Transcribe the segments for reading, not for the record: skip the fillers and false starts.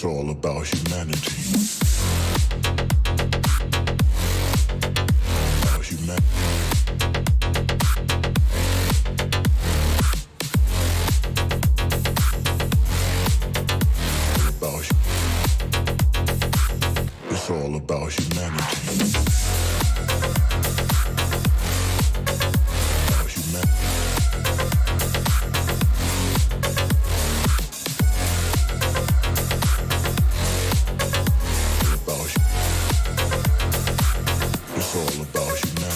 all about humanity. About humanity. It's all about humanity. About humanity. It's all about humanity.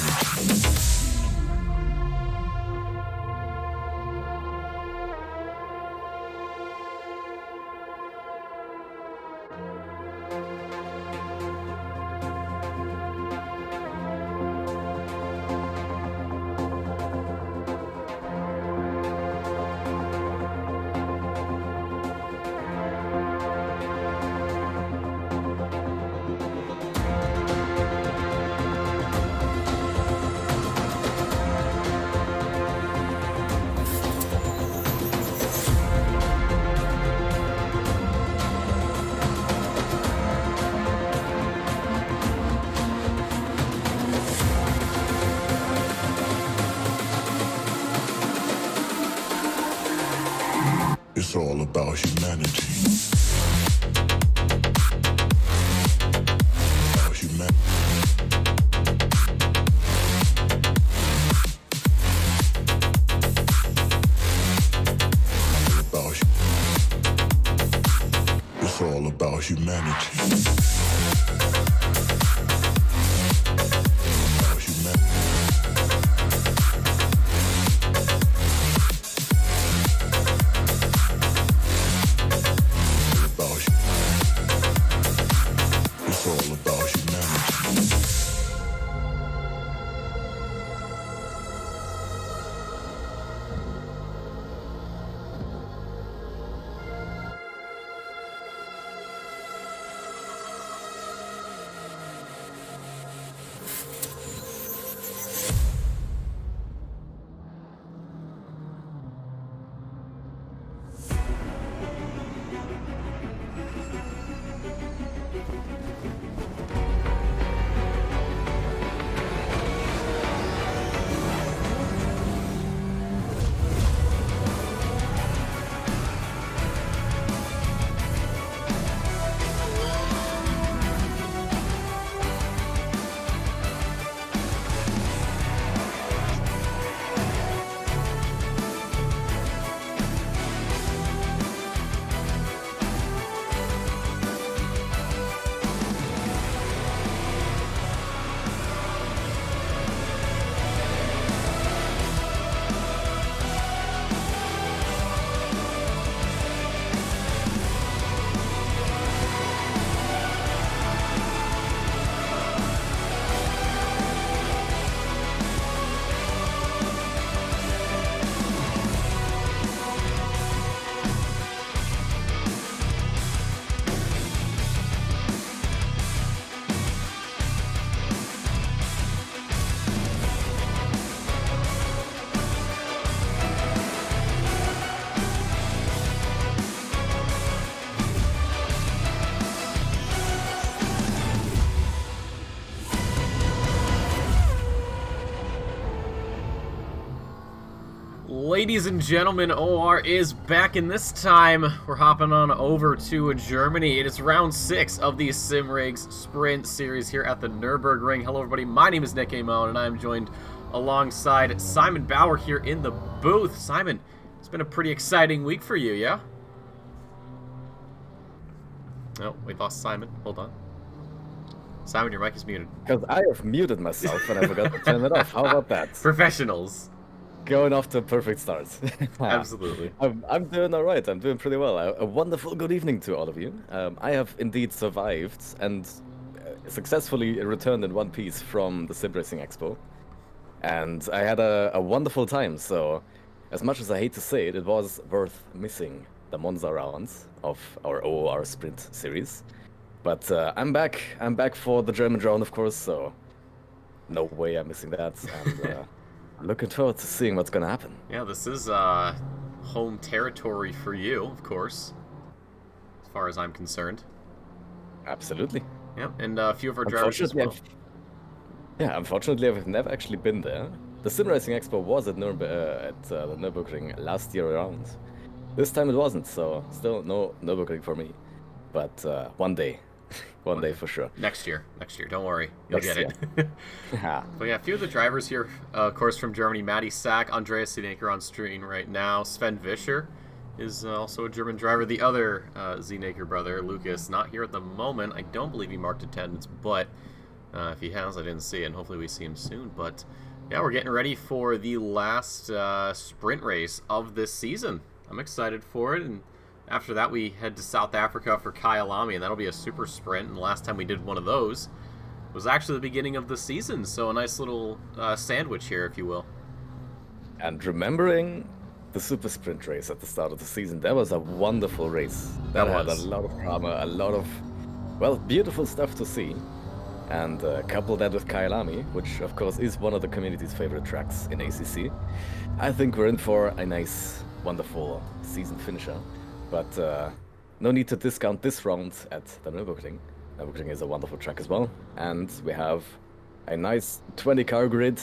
It's all about humanity. About humanity. It's all about humanity. About humanity. It's all about humanity. Ladies and gentlemen, OR is back, and this time we're hopping on over to Germany. It is round 6 of the Simrigs Sprint Series here at the Nurburgring. Hello everybody, my name is Nick Amon, and I am joined alongside Simon Bauer here in the booth. Simon, it's been a pretty exciting week for you, yeah? Oh, we lost Simon. Hold on. Simon, your mic is muted. Because I have muted myself and I forgot to turn it off. How about that? Professionals. Going off to a perfect start. Absolutely. I'm doing all right. I'm doing pretty well. A wonderful good evening to all of you. I have indeed survived and successfully returned in one piece from the Sim Racing Expo. And I had a wonderful time. So as much as I hate to say it, it was worth missing the Monza rounds of our OOR Sprint Series. But I'm back. I'm back for the German round, of course, so no way I'm missing that. And looking forward to seeing what's going to happen. Yeah, this is home territory for you, of course. far as I'm concerned. Absolutely. Yep, and a few of our drivers as well. Unfortunately, I've never actually been there. The Sim Racing Expo was at the Nurburgring last year around. This time it wasn't, so still no Nurburgring for me. But one day. One day for sure. Next year. Don't worry. You'll get it. Yeah. But yeah, a few of the drivers here, of course, from Germany. Matty Sack, Andreas Zienaker on screen right now. Sven Vischer is also a German driver. The other Zienaker brother, Lucas, not here at the moment. I don't believe he marked attendance, but if he has, I didn't see it, and hopefully we see him soon. But yeah, we're getting ready for the last sprint race of this season. I'm excited for it, and after that, we head to South Africa for Kyalami, and that'll be a super sprint. And the last time we did one of those was actually the beginning of the season, so a nice little sandwich here, if you will. And remembering the super sprint race at the start of the season, that was a wonderful race. That had a lot of drama, a lot of, well, beautiful stuff to see. And couple that with Kyalami, which of course is one of the community's favorite tracks in ACC. I think we're in for a nice, wonderful season finisher. But no need to discount this round at the Nurburgring. Nurburgring is a wonderful track as well. And we have a nice 20-car grid.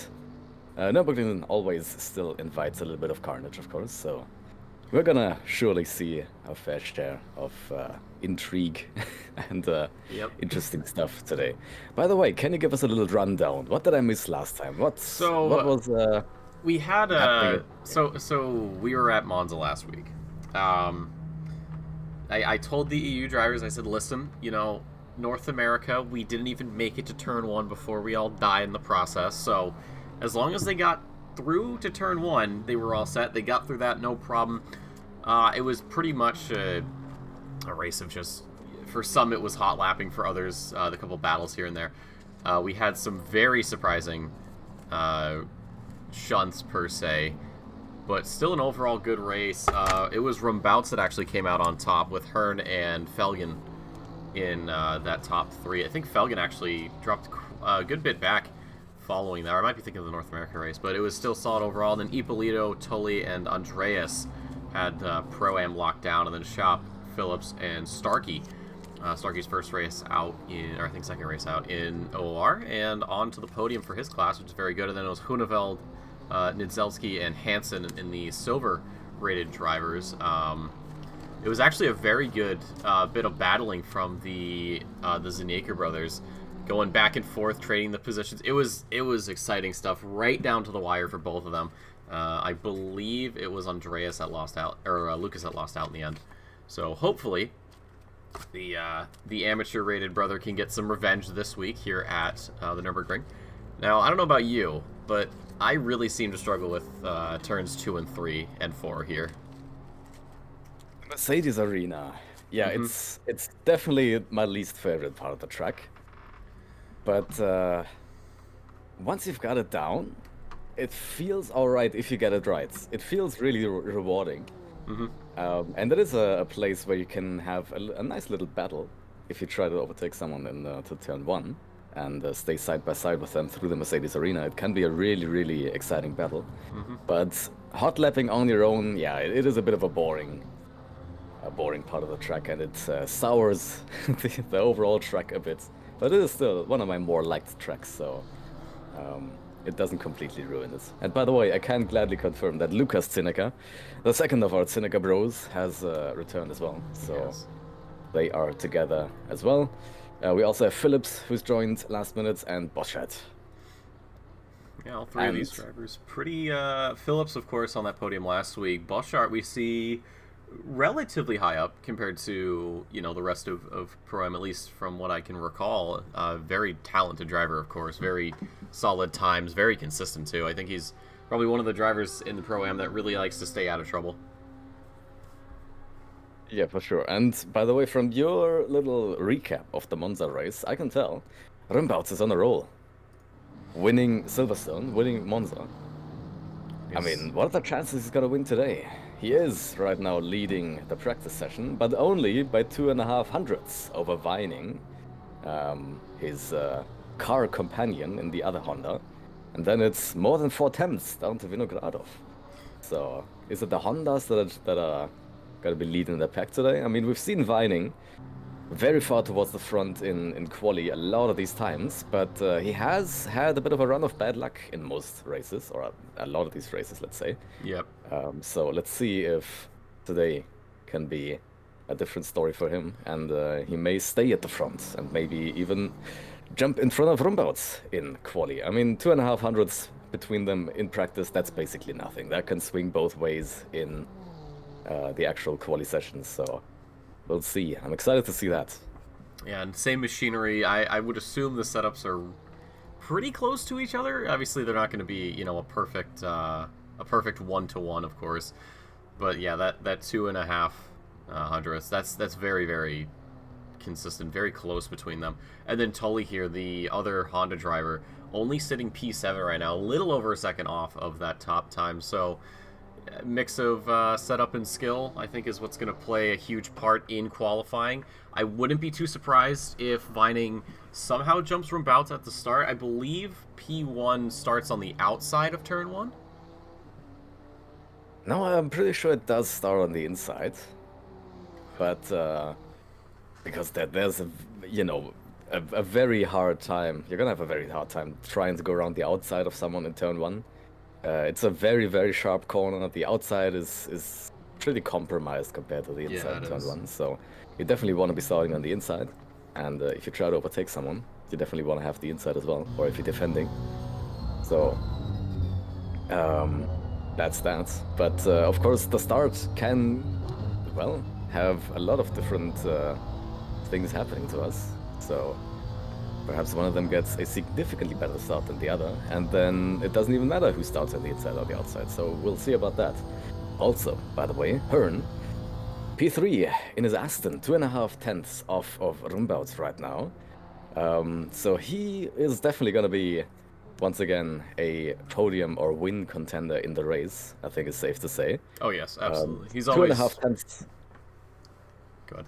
Nurburgring always still invites a little bit of carnage, of course. So we're gonna surely see a fair share of intrigue and interesting stuff today. By the way, can you give us a little rundown? What did I miss last time? What was we had so we were at Monza last week. I told the EU drivers, I said, listen, you know, North America, we didn't even make it to turn 1 before we all died in the process. So as long as they got through to turn 1, they were all set. They got through that, no problem. It was pretty much a race of just, for some it was hot lapping, for others, the couple battles here and there. We had some very surprising shunts per se, but still an overall good race. It was Rumbouts that actually came out on top with Hearn and Felgen in that top 3. I think Felgen actually dropped a good bit back following that. Or I might be thinking of the North America race, but it was still solid overall. And then Ippolito, Tully, and Andreas had Pro-Am locked down, and then Shop, Phillips, and Starkey. Starkey's first race out in, or I think second race out in OR, and on to the podium for his class, which is very good. And then it was Huneveld, Nidzelski, and Hansen in the silver-rated drivers. It was actually a very good bit of battling from the Zienaker brothers, going back and forth, trading the positions. It was exciting stuff, right down to the wire for both of them. I believe it was Andreas that lost out, or Lucas that lost out in the end. So hopefully, the amateur-rated brother can get some revenge this week here at the Nurburgring. Now, I don't know about you, but I really seem to struggle with turns 2 and 3 and 4 here. Mercedes Arena. Yeah, it's definitely my least favorite part of the track. But once you've got it down, it feels alright if you get it right. It feels really rewarding. And it is a place where you can have a nice little battle if you try to overtake someone to turn 1 and stay side by side with them through the Mercedes Arena. It can be a really, really exciting battle. But hot lapping on your own, yeah, it is a bit of a boring part of the track, and it sours the overall track a bit. But it is still one of my more liked tracks, so it doesn't completely ruin it. And by the way, I can gladly confirm that Lucas Zienaker, the second of our Zienaker bros, has returned as well. So they are together as well. We also have Phillips, who's joined last minute, and Boschert. Yeah, all three of these drivers. Pretty, Phillips, of course, on that podium last week. Boschert, we see relatively high up compared to, you know, the rest of Pro-Am, at least from what I can recall. Very talented driver, of course. Very solid times. Very consistent, too. I think he's probably one of the drivers in the Pro-Am that really likes to stay out of trouble. Yeah, for sure. And by the way, from your little recap of the Monza race, I can tell Rumbouts is on a roll. Winning Silverstone, winning Monza. Yes. I mean, what are the chances he's going to win today? He is right now leading the practice session, but only by 2.5 hundredths over Vining, his car companion in the other Honda. And then it's more than 4 tenths down to Vinogradov. So, is it the Hondas that are going to be leading the pack today. I mean, we've seen Vining very far towards the front in quali a lot of these times, but he has had a bit of a run of bad luck in most races, or a lot of these races, let's say. Yep. So let's see if today can be a different story for him, and he may stay at the front and maybe even jump in front of Rumbouts in quali. I mean, 2.5 between them in practice, that's basically nothing. That can swing both ways in the actual quali sessions, so we'll see. I'm excited to see that. Yeah, and same machinery. I would assume the setups are pretty close to each other. Obviously, they're not going to be, you know, a perfect one-to-one, of course. But yeah, that 2.5 hundredths, that's very, very consistent, very close between them. And then Tully here, the other Honda driver, only sitting P7 right now, a little over a second off of that top time. So mix of setup and skill, I think, is what's going to play a huge part in qualifying. I wouldn't be too surprised if Vining somehow jumps from bouts at the start. I believe P1 starts on the outside of turn 1. No, I'm pretty sure it does start on the inside, but because there's a very hard time. You're gonna have a very hard time trying to go around the outside of someone in turn 1. It's a very, very sharp corner. The outside is pretty compromised compared to the inside in turn 1. So you definitely want to be starting on the inside. And if you try to overtake someone, you definitely want to have the inside as well, or if you're defending. So that's that. But of course, the start can, well, have a lot of different things happening to us. So perhaps one of them gets a significantly better start than the other, and then it doesn't even matter who starts on the inside or the outside. So we'll see about that. Also, by the way, Hearn, P3 in his Aston, 2.5 tenths off of Rumbouts right now. So he is definitely going to be, once again, a podium or win contender in the race, I think it's safe to say. Oh, yes, absolutely. He's always... 2.5 tenths. Good.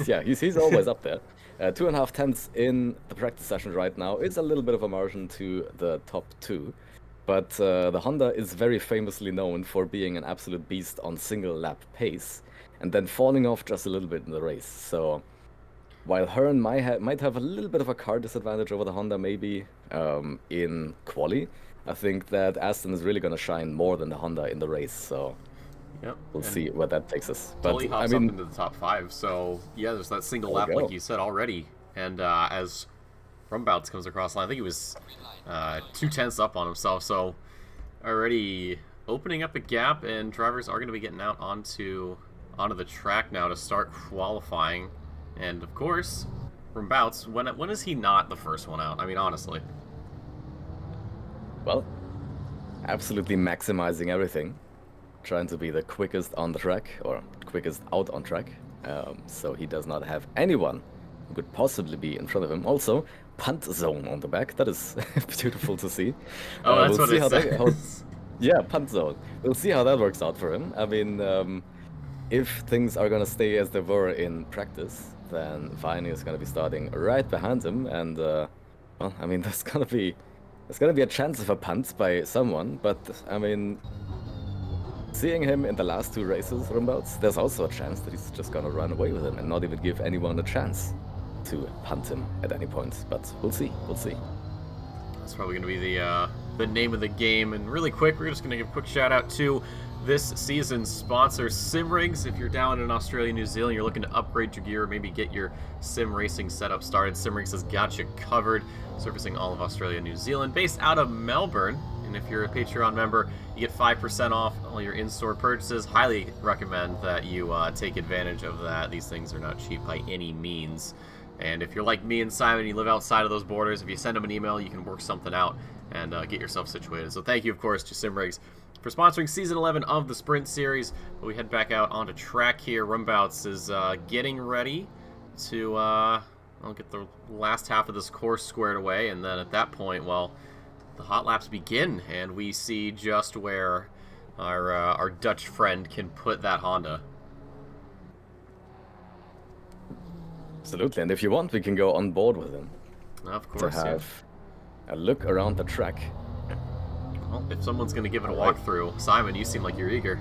Yeah, he's always up there. 2.5 tenths in the practice session right now is a little bit of a margin to the top 2. But the Honda is very famously known for being an absolute beast on single lap pace and then falling off just a little bit in the race. So while Hearn might have a little bit of a car disadvantage over the Honda maybe in quali, I think that Aston is really going to shine more than the Honda in the race. So yep. We'll see where that takes us. But Tully hops up into the top 5, so yeah, there's that single lap, like you said already. And as Rumbouts comes across the line, I think he was 2 tenths up on himself, so already opening up a gap, and drivers are going to be getting out onto the track now to start qualifying. And of course, Rumbouts, when is he not the first one out? I mean, honestly. Well, absolutely maximizing everything. Trying to be the quickest on the track, or quickest out on track, so he does not have anyone who could possibly be in front of him. Also, punt zone on the back. That is beautiful to see. Oh, that's what it says. Yeah, punt zone. We'll see how that works out for him. I mean, if things are going to stay as they were in practice, then Viney is going to be starting right behind him, and well, I mean, there's going to be a chance of a punt by someone, but I mean, seeing him in the last 2 races, Rumbouts, there's also a chance that he's just gonna run away with him and not even give anyone a chance to punt him at any point. But we'll see. That's probably gonna be the name of the game. And really quick, we're just gonna give a quick shout out to this season's sponsor, Simrigs. If you're down in Australia, New Zealand, you're looking to upgrade your gear, maybe get your sim racing setup started, Simrigs has got you covered, servicing all of Australia and New Zealand, based out of Melbourne. And if you're a Patreon member, you get 5% off all your in-store purchases. Highly recommend that you take advantage of that. These things are not cheap by any means. And if you're like me and Simon, you live outside of those borders, if you send them an email, you can work something out and get yourself situated. So thank you, of course, to Simrigs for sponsoring Season 11 of the Sprint Series. But we head back out onto track here. Rumbouts is getting ready to get the last half of this course squared away. And then at that point, well, the hot laps begin, and we see just where our Dutch friend can put that Honda. Absolutely, and if you want, we can go on board with him. Of course, to have a look around the track. Well, if someone's going to give it a walkthrough, Simon, you seem like you're eager.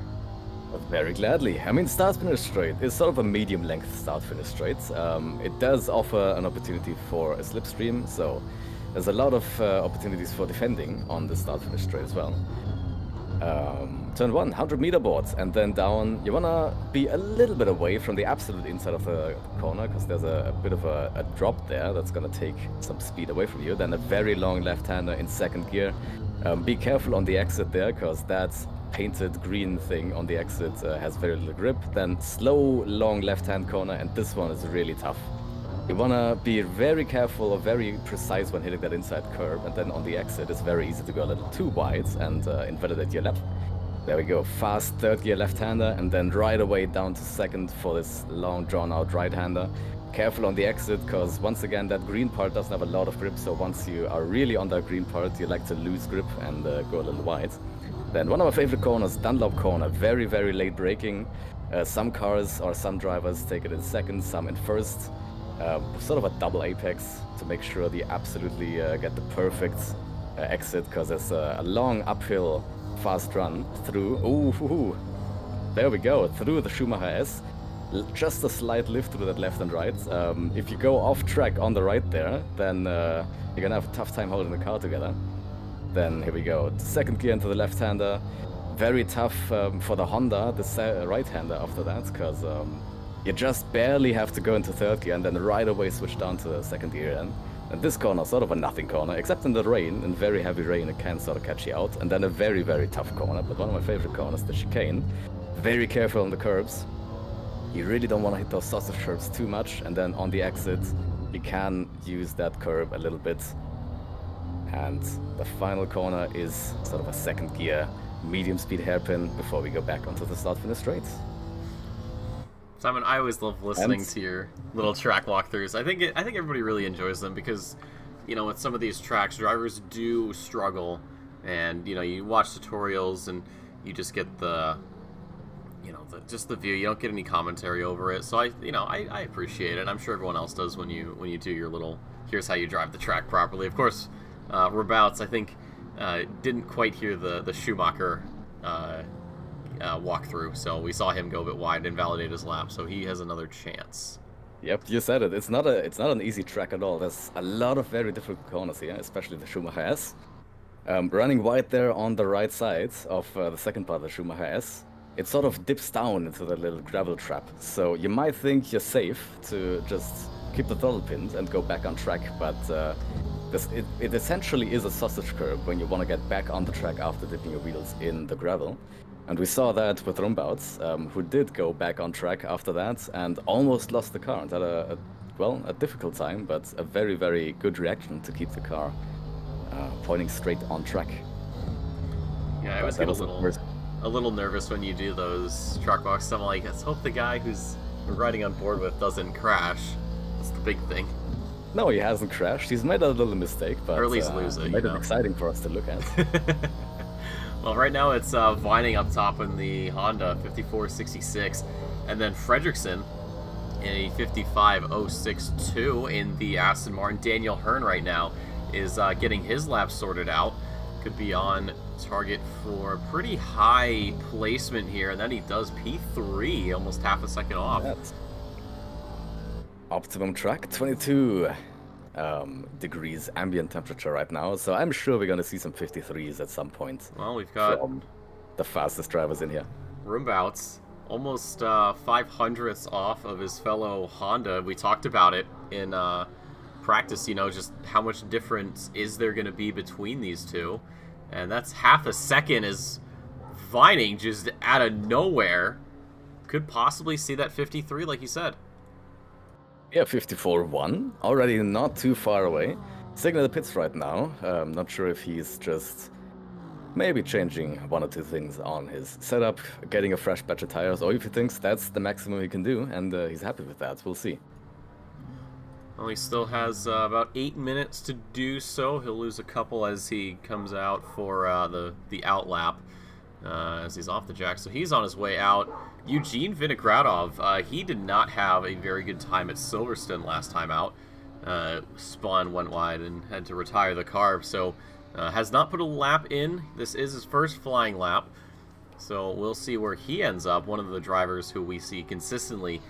Very gladly. I mean, start-finish straight is sort of a medium-length start-finish straight. It does offer an opportunity for a slipstream, so there's a lot of opportunities for defending on the start-finish straight as well. Turn 1, 100-meter boards, and then down. You want to be a little bit away from the absolute inside of the corner, because there's a bit of a drop there that's going to take some speed away from you. Then a very long left-hander in second gear. Be careful on the exit there, because that's painted green thing on the exit has very little grip. Then slow, long left-hand corner, and this one is really tough. You want to be very careful or very precise when hitting that inside curb, and then on the exit it's very easy to go a little too wide and invalidate your lap. There we go, fast third gear left-hander, and then right away down to second for this long drawn-out right-hander. Careful on the exit, because once again that green part doesn't have a lot of grip, so once you are really on that green part you like to lose grip and go a little wide. Then one of my favorite corners, Dunlop corner, very, very late braking. Some cars or some drivers take it in second, some in first. Sort of a double apex to make sure they absolutely get the perfect exit, because there's a long uphill fast run through. Ooh, there we go, through the Schumacher S. Just a slight lift through that left and right. If you go off track on the right there, then you're gonna have a tough time holding the car together. Then here we go, second gear into the left-hander. Very tough for the Honda, the right-hander after that, because you just barely have to go into third gear and then right away switch down to second gear again. And this corner, sort of a nothing corner, except in the rain, in very heavy rain, it can sort of catch you out. And then a very, very tough corner, but one of my favorite corners, the chicane. Very careful on the curbs. You really don't want to hit those sausage curbs too much, and then on the exit, you can use that curb a little bit. And the final corner is sort of a second gear, medium speed hairpin before we go back onto the start-finish straight. Simon, I always love listening to your little track walkthroughs. I think everybody really enjoys them because, you know, with some of these tracks, drivers do struggle, and you know, you watch tutorials and you just get the, you know, just the view. You don't get any commentary over it. So I appreciate it. I'm sure everyone else does when you do your little here's how you drive the track properly. Of course, Rabouts, I think, didn't quite hear the Schumacher walkthrough, so we saw him go a bit wide and invalidate his lap, so he has another chance. Yep, you said it. It's not an easy track at all. There's a lot of very difficult corners here, especially the Schumacher S. Running wide there on the right side of the second part of the Schumacher S, it sort of dips down into the little gravel trap. So you might think you're safe to just keep the throttle pinned and go back on track, but it essentially is a sausage curb when you want to get back on the track after dipping your wheels in the gravel. And we saw that with Rumbouts, who did go back on track after that and almost lost the car and had a difficult time, but a very, very good reaction to keep the car pointing straight on track. Yeah, I always get a little nervous when you do those track walks. I'm like, let's hope the guy who's riding on board with doesn't crash. That's the big thing. No, he hasn't crashed. He's made a little mistake, but or at least lose it. Made it exciting for us to look at. Well, right now it's Vining up top in the Honda 5466, and then Fredrickson in a 55062 in the Aston Martin. Daniel Hearn right now is getting his lap sorted out. Could be on target for a pretty high placement here, and then he does P3, almost half a second off. That's optimum track, 22 degrees ambient temperature right now, so I'm sure we're going to see some 53s at some point. Well, we've got from the fastest drivers in here. Rumbouts almost 500ths off of his fellow Honda. We talked about it in practice, you know, just how much difference is there going to be between these two, and that's half a second. Is Vining just out of nowhere could possibly see that 53, like you said. Yeah, 54-1, already not too far away. Sitting at the pits right now. Not sure if he's just maybe changing one or two things on his setup, getting a fresh batch of tires, or if he thinks that's the maximum he can do, and he's happy with that. We'll see. Well, he still has about 8 minutes to do so. He'll lose a couple as he comes out for the out lap as he's off the jack. So he's on his way out. Eugene Vinogradov, he did not have a very good time at Silverstone last time out. Spun, went wide, and had to retire the car. So has not put a lap in. This is his first flying lap. So we'll see where he ends up. One of the drivers who we see consistently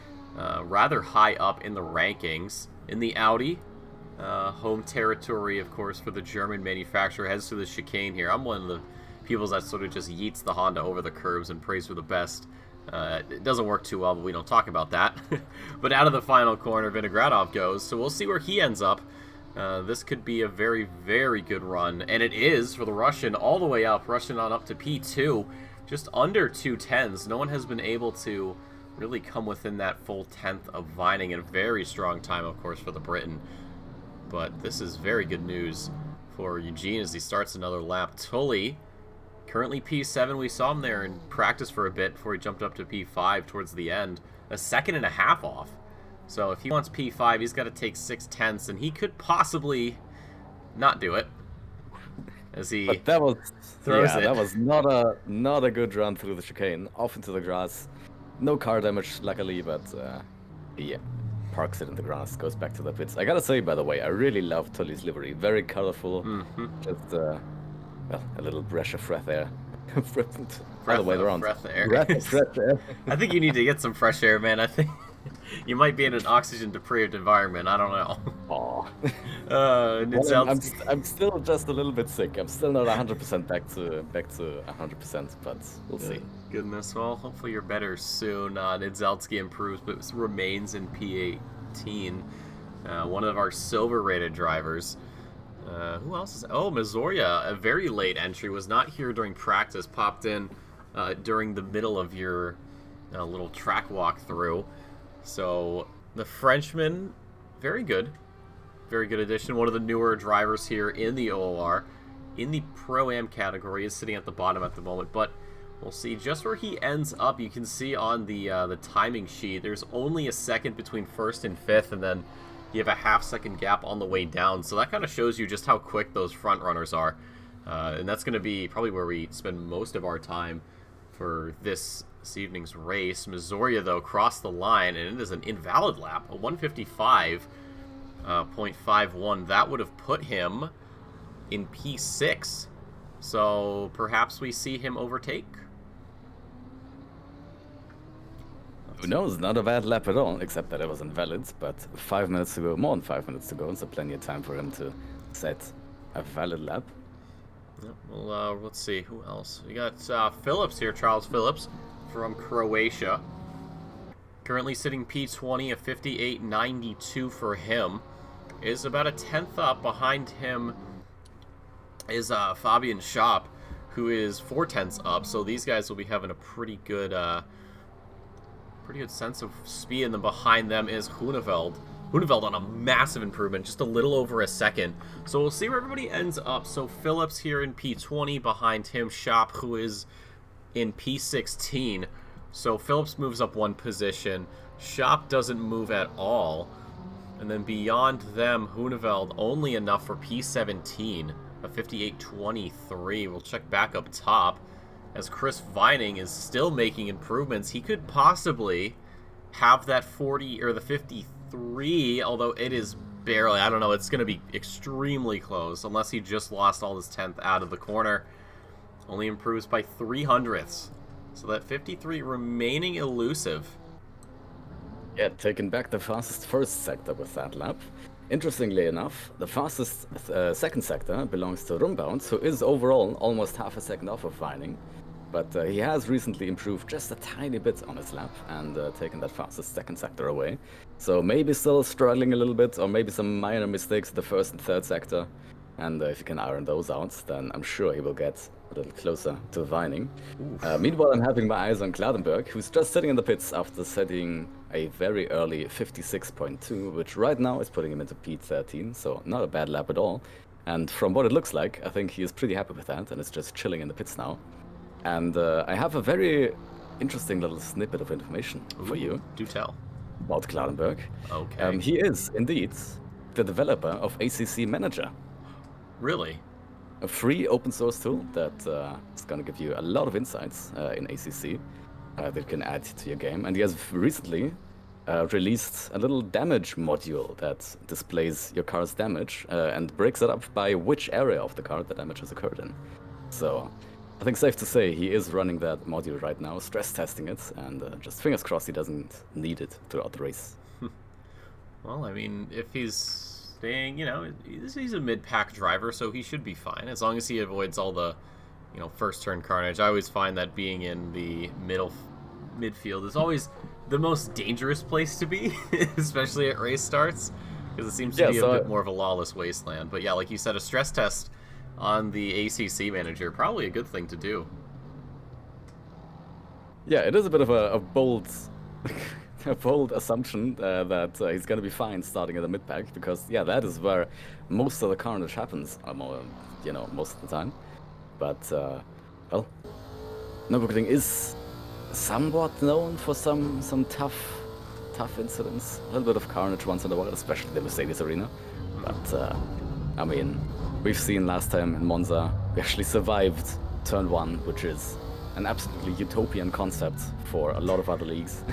rather high up in the rankings. In the Audi, home territory, of course, for the German manufacturer, heads to the chicane here. I'm one of the people that sort of just yeets the Honda over the curves and prays for the best. It doesn't work too well, but we don't talk about that. But out of the final corner, Vinogradov goes, so we'll see where he ends up. This could be a very, very good run, and it is for the Russian all the way up, rushing on up to P2, just under 2/10s. No one has been able to really come within that full 10th of Vining, and a very strong time, of course, for the Briton. But this is very good news for Eugene as he starts another lap. Tully, currently P7. We saw him there in practice for a bit before he jumped up to P5 towards the end. A second and a half off. So if he wants P5, he's got to take 6/10ths, and he could possibly not do it. As he But that was throws it. That was not a good run through the chicane, off into the grass. No car damage, luckily, but yeah, parks it in the grass, goes back to the pits. I gotta say, by the way, I really love Tully's livery. Very colorful, just well, a little breath of fresh air. All the way around. Breath air. Fresh air. I think you need to get some fresh air, man. I think you might be in an oxygen-deprived environment. I don't know. Aw. Well, I'm still just a little bit sick. I'm still not 100% back to 100%, but we'll see. Goodness, well, hopefully you're better soon. Nidzelsky improves, but remains in P18. One of our silver-rated drivers. Who else is... Oh, Mazoria, a very late entry, was not here during practice, popped in during the middle of your little track walkthrough. So, the Frenchman, very good. Very good addition. One of the newer drivers here in the OOR. In the Pro-Am category, is sitting at the bottom at the moment, but we'll see just where he ends up. You can see on the timing sheet, there's only a second between first and fifth, and then you have a half-second gap on the way down. So that kind of shows you just how quick those front runners are. And that's going to be probably where we spend most of our time for this evening's race. Mazoria, though, crossed the line, and it is an invalid lap, a 155.51. That would have put him in P6. So perhaps we see him overtake. Who knows? Not a bad lap at all, except that it was invalid. But 5 minutes to go, more than 5 minutes to go, so plenty of time for him to set a valid lap. Yeah, well, let's see who else. We got Phillips here, Charles Phillips from Croatia. Currently sitting P20, a 58.92 for him. Is about a 10th up. Behind him is Fabian Schopp, who is 4/10ths up. So these guys will be having a pretty good sense of speed. And then behind them is Huneveld. Huneveld on a massive improvement, just a little over a second. So we'll see where everybody ends up. So Phillips here in P20, behind him Schopp, who is in P16. So Phillips moves up one position. Schopp doesn't move at all. And then beyond them, Huneveld only enough for P17, a 58.23. We'll check back up top. As Chris Vining is still making improvements, he could possibly have that 40 or the 53, although it is barely, I don't know, it's going to be extremely close unless he just lost all his 10th out of the corner. Only improves by 0.03. So that 53 remaining elusive. Yeah, taking back the fastest first sector with that lap. Interestingly enough, the fastest second sector belongs to Rumbounds, who is overall almost half a second off of Vining. But he has recently improved just a tiny bit on his lap and taken that fastest second sector away. So maybe still struggling a little bit, or maybe some minor mistakes in the first and third sector. And if you can iron those out, then I'm sure he will get a little closer to Vining. Meanwhile, I'm having my eyes on Kladenberg, who's just sitting in the pits after setting a very early 56.2, which right now is putting him into P13, so not a bad lap at all. And from what it looks like, I think he is pretty happy with that, and is just chilling in the pits now. And I have a very interesting little snippet of information for you. Do tell. About Kladenberg. Okay. He is indeed the developer of ACC Manager. Really? A free open source tool that is going to give you a lot of insights in ACC that you can add to your game. And he has recently released a little damage module that displays your car's damage and breaks it up by which area of the car the damage has occurred in. So I think safe to say he is running that module right now, stress testing it, and just fingers crossed he doesn't need it throughout the race. Well, I mean, if he's staying, you know, he's a mid-pack driver, so he should be fine as long as he avoids all the, you know, first turn carnage. I always find that being in the midfield is always the most dangerous place to be, especially at race starts, because it seems to be a bit more of a lawless wasteland. But yeah, like you said, a stress test on the ACC manager, probably a good thing to do. Yeah, it is a bit of a bold, a bold assumption that he's going to be fine starting at the mid-pack, because yeah, that is where most of the carnage happens, you know, most of the time. But well, Nurburgring is somewhat known for some tough incidents, a little bit of carnage once in a while, especially the Mercedes arena. But I mean, we've seen last time in Monza, we actually survived turn 1, which is an absolutely utopian concept for a lot of other leagues.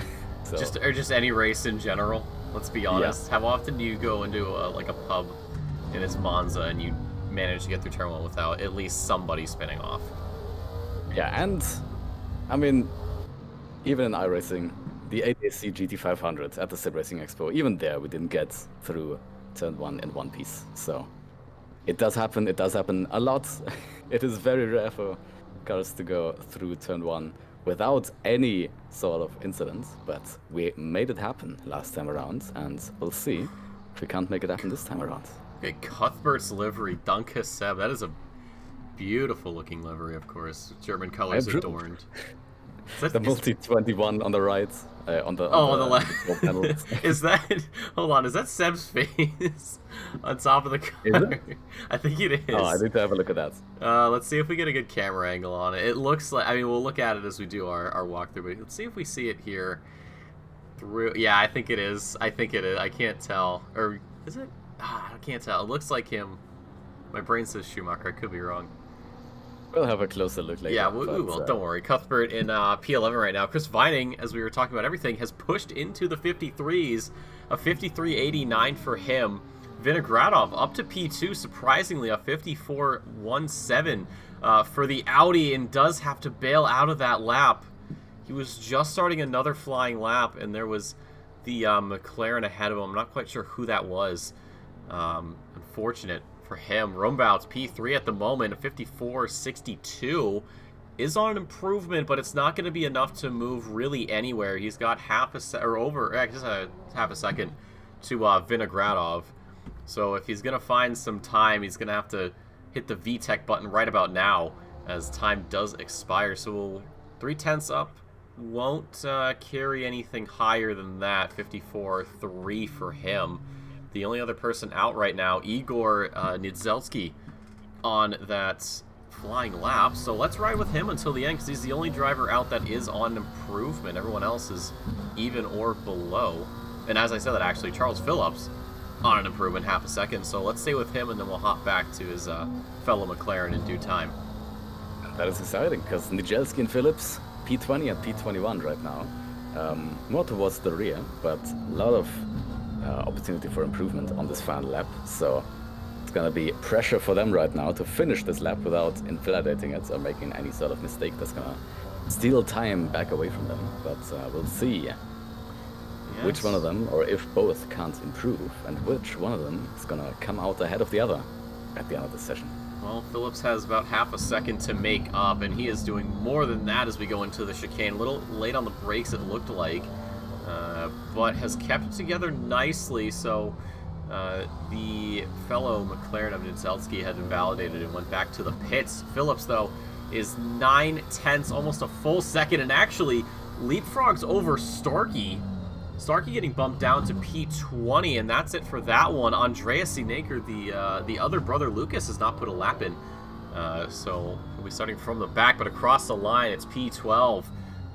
So, just any race in general. Let's be honest. Yeah. How often do you go into like a pub and it's Monza and you manage to get through turn 1 without at least somebody spinning off? Yeah, and I mean, even in iRacing, the ACC GT500 at the Sim Racing Expo, even there we didn't get through turn 1 in one piece. So it does happen a lot. It is very rare for cars to go through turn 1 without any sort of incident, but we made it happen last time around, and we'll see if we can't make it happen this time around. Okay, Cuthbert's livery, Danke Seb. That is a beautiful looking livery, of course. German colors adorned. The multi-21 on the right, on the left. Is that? Hold on, is that Seb's face on top of the car? Is it? I think it is. Oh, I need to have a look at that. Let's see if we get a good camera angle on it. It looks like, I mean, we'll look at it as we do our walkthrough, but let's see if we see it here. Through, yeah, I think it is. I think it is. I can't tell, or is it? I can't tell. It looks like him. My brain says Schumacher. I could be wrong. We'll have a closer look later. Yeah, we will. Don't worry. Cuthbert in P11 right now. Chris Vining, as we were talking about everything, has pushed into the 53s. A 53.89 for him. Vinogradov up to P2, surprisingly, a 54.17 for the Audi, and does have to bail out of that lap. He was just starting another flying lap, and there was the McLaren ahead of him. I'm not quite sure who that was. Unfortunate for him. Rombaut's P3 at the moment, a 54.62, is on an improvement, but it's not going to be enough to move really anywhere. He's got half a second to Vinogradov. So if he's going to find some time, he's going to have to hit the VTEC button right about now, as time does expire. So we'll 0.3 up. Won't carry anything higher than that. 54.3 for him. The only other person out right now, Igor Nidzelsky, on that flying lap. So let's ride with him until the end, because he's the only driver out that is on improvement. Everyone else is even or below. And as I said that, actually, Charles Phillips on an improvement, half a second. So let's stay with him, and then we'll hop back to his fellow McLaren in due time. That is exciting, because Nijelski and Phillips, P20 and P21 right now. More towards the rear, but a lot of opportunity for improvement on this final lap. So it's going to be pressure for them right now to finish this lap without invalidating it or making any sort of mistake that's going to steal time back away from them. But we'll see which one of them, or if both, can't improve, and which one of them is going to come out ahead of the other at the end of the session. Well, Phillips has about half a second to make up, and he is doing more than that as we go into the chicane. A little late on the brakes, it looked like, but has kept it together nicely. So the fellow McLaren of Nidzelsky had invalidated and went back to the pits. Phillips, though, is 9/10, almost a full second, and actually leapfrogs over Starkey. Starkey getting bumped down to P20, and that's it for that one. Andreas Sienaker, the other brother Lucas, has not put a lap in. So we'll be starting from the back, but across the line, it's P12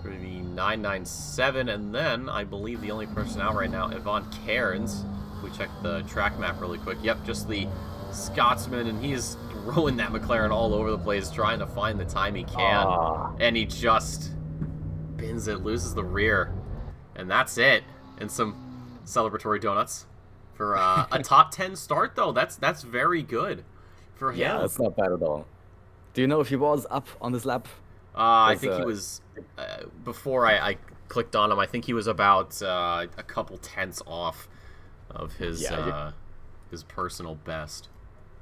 for the 997, and then I believe the only person out right now, Yvonne Cairns. We check the track map really quick. Yep, just the Scotsman, and he is throwing that McLaren all over the place, trying to find the time he can, and he just bins it, loses the rear, and that's it. And some celebratory donuts for a top 10 start, though. That's very good for him. Yeah, that's not bad at all. Do you know if he was up on this lap? I think he was, before I clicked on him, I think he was about a couple tenths off of his his personal best.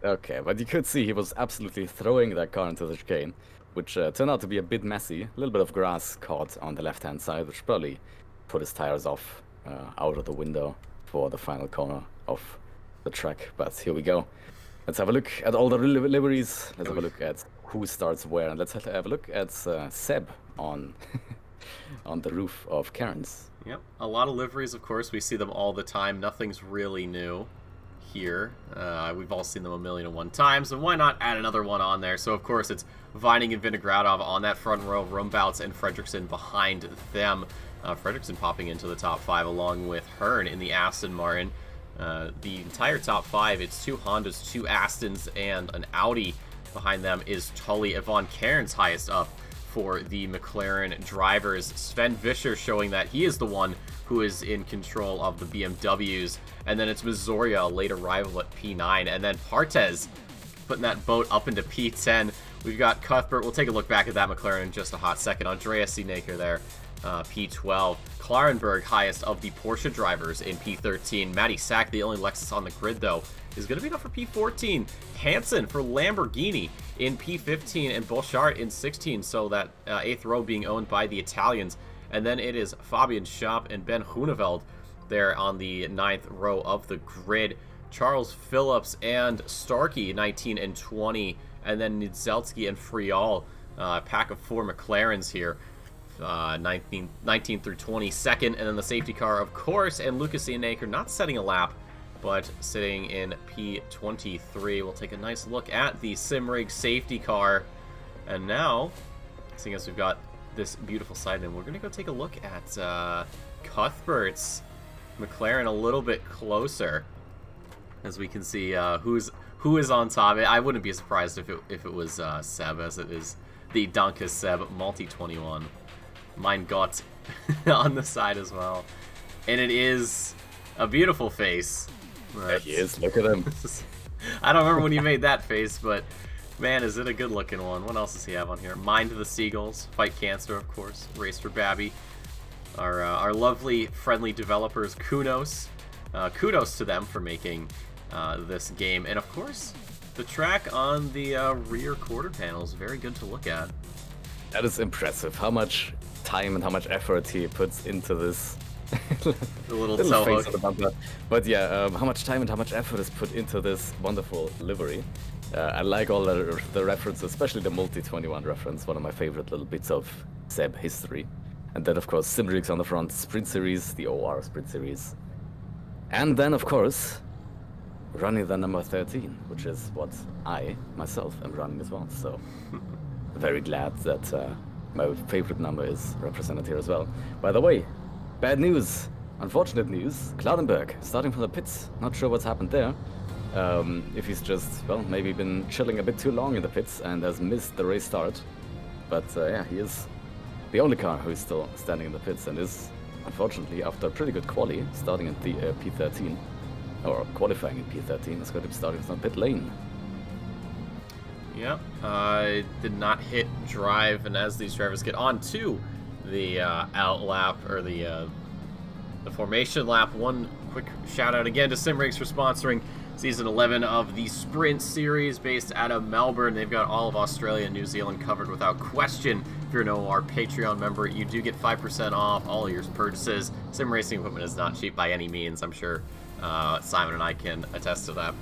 Okay, but you could see he was absolutely throwing that car into the chicane, which turned out to be a bit messy. A little bit of grass caught on the left-hand side, which probably put his tires off out of the window for the final corner of the track. But here we go. Let's have a look at all the liveries. Let's have a look at who starts where, and let's have a look at Seb on on the roof of Karen's. Yep, a lot of liveries, of course. We see them all the time. Nothing's really new here. We've all seen them 1,000,001 times, and why not add another one on there? So, of course, it's Vining and Vinogradov on that front row, Rumbouts and Fredrickson behind them. Fredrickson popping into the top 5 along with Hearn in the Aston Martin. The entire top 5, it's 2 Hondas, 2 Astons, and an Audi. Behind them is Tully. Yvonne Cairns highest up for the McLaren drivers. Sven Vischer showing that he is the one who is in control of the BMWs. And then it's Missoria, a late arrival at P9. And then Partez putting that boat up into P10. We've got Cuthbert. We'll take a look back at that McLaren in just a hot second. Andreas Sienaker there, P12. Klarenberg, highest of the Porsche drivers in P13. Matty Sack, the only Lexus on the grid, though, is going to be up for P14. Hansen for Lamborghini in P15 and Bolchard in 16, so that 8th row being owned by the Italians. And then it is Fabian Schaap and Ben Huneveld there on the 9th row of the grid. Charles Phillips and Starkey, 19 and 20, and then Nidzelsky and Frial, pack of 4 McLarens here. 19 through 22nd, and then the safety car, of course, and Lucas Sienaker not setting a lap, but sitting in P23. We'll take a nice look at the Simrig safety car, and now, seeing as we've got this beautiful side in, we're going to go take a look at Cuthbert's McLaren a little bit closer, as we can see who is on top. I wouldn't be surprised if it was Seb, as it is the Danke Seb Multi-21. Mein Gott on the side as well. And it is a beautiful face. There he is, look at him. I don't remember when you made that face, but man, is it a good looking one. What else does he have on here? Mind the Seagulls, Fight Cancer, of course, Race for Babby. Our lovely, friendly developers, Kunos. Kudos to them for making this game. And of course, the track on the rear quarter panels, very good to look at. That is impressive. How much time and how much effort he puts into this. The little toe face hook. on the bumper. But yeah, how much time and how much effort is put into this wonderful livery. I like all the references, especially the Multi-21 reference, one of my favorite little bits of Seb history. And then, of course, Simrigs on the front, Sprint Series, the OR Sprint Series. And then, of course, running the number 13, which is what I, myself, am running as well. So, very glad that my favorite number is represented here as well. By the way, bad news, unfortunate news, Klaudenberg starting from the pits. Not sure what's happened there. If he's just, well, maybe been chilling a bit too long in the pits and has missed the race start. But yeah, he is the only car who is still standing in the pits and is, unfortunately, after a pretty good quali, starting at the P13, or qualifying in P13, is going to be starting from pit lane. Yep, did not hit drive, and as these drivers get on to the out lap, or the formation lap, one quick shout out again to Simrigs for sponsoring Season 11 of the Sprint Series based out of Melbourne. They've got all of Australia and New Zealand covered without question. If you're an OR Patreon member, you do get 5% off all of your purchases. Sim racing equipment is not cheap by any means. I'm sure Simon and I can attest to that.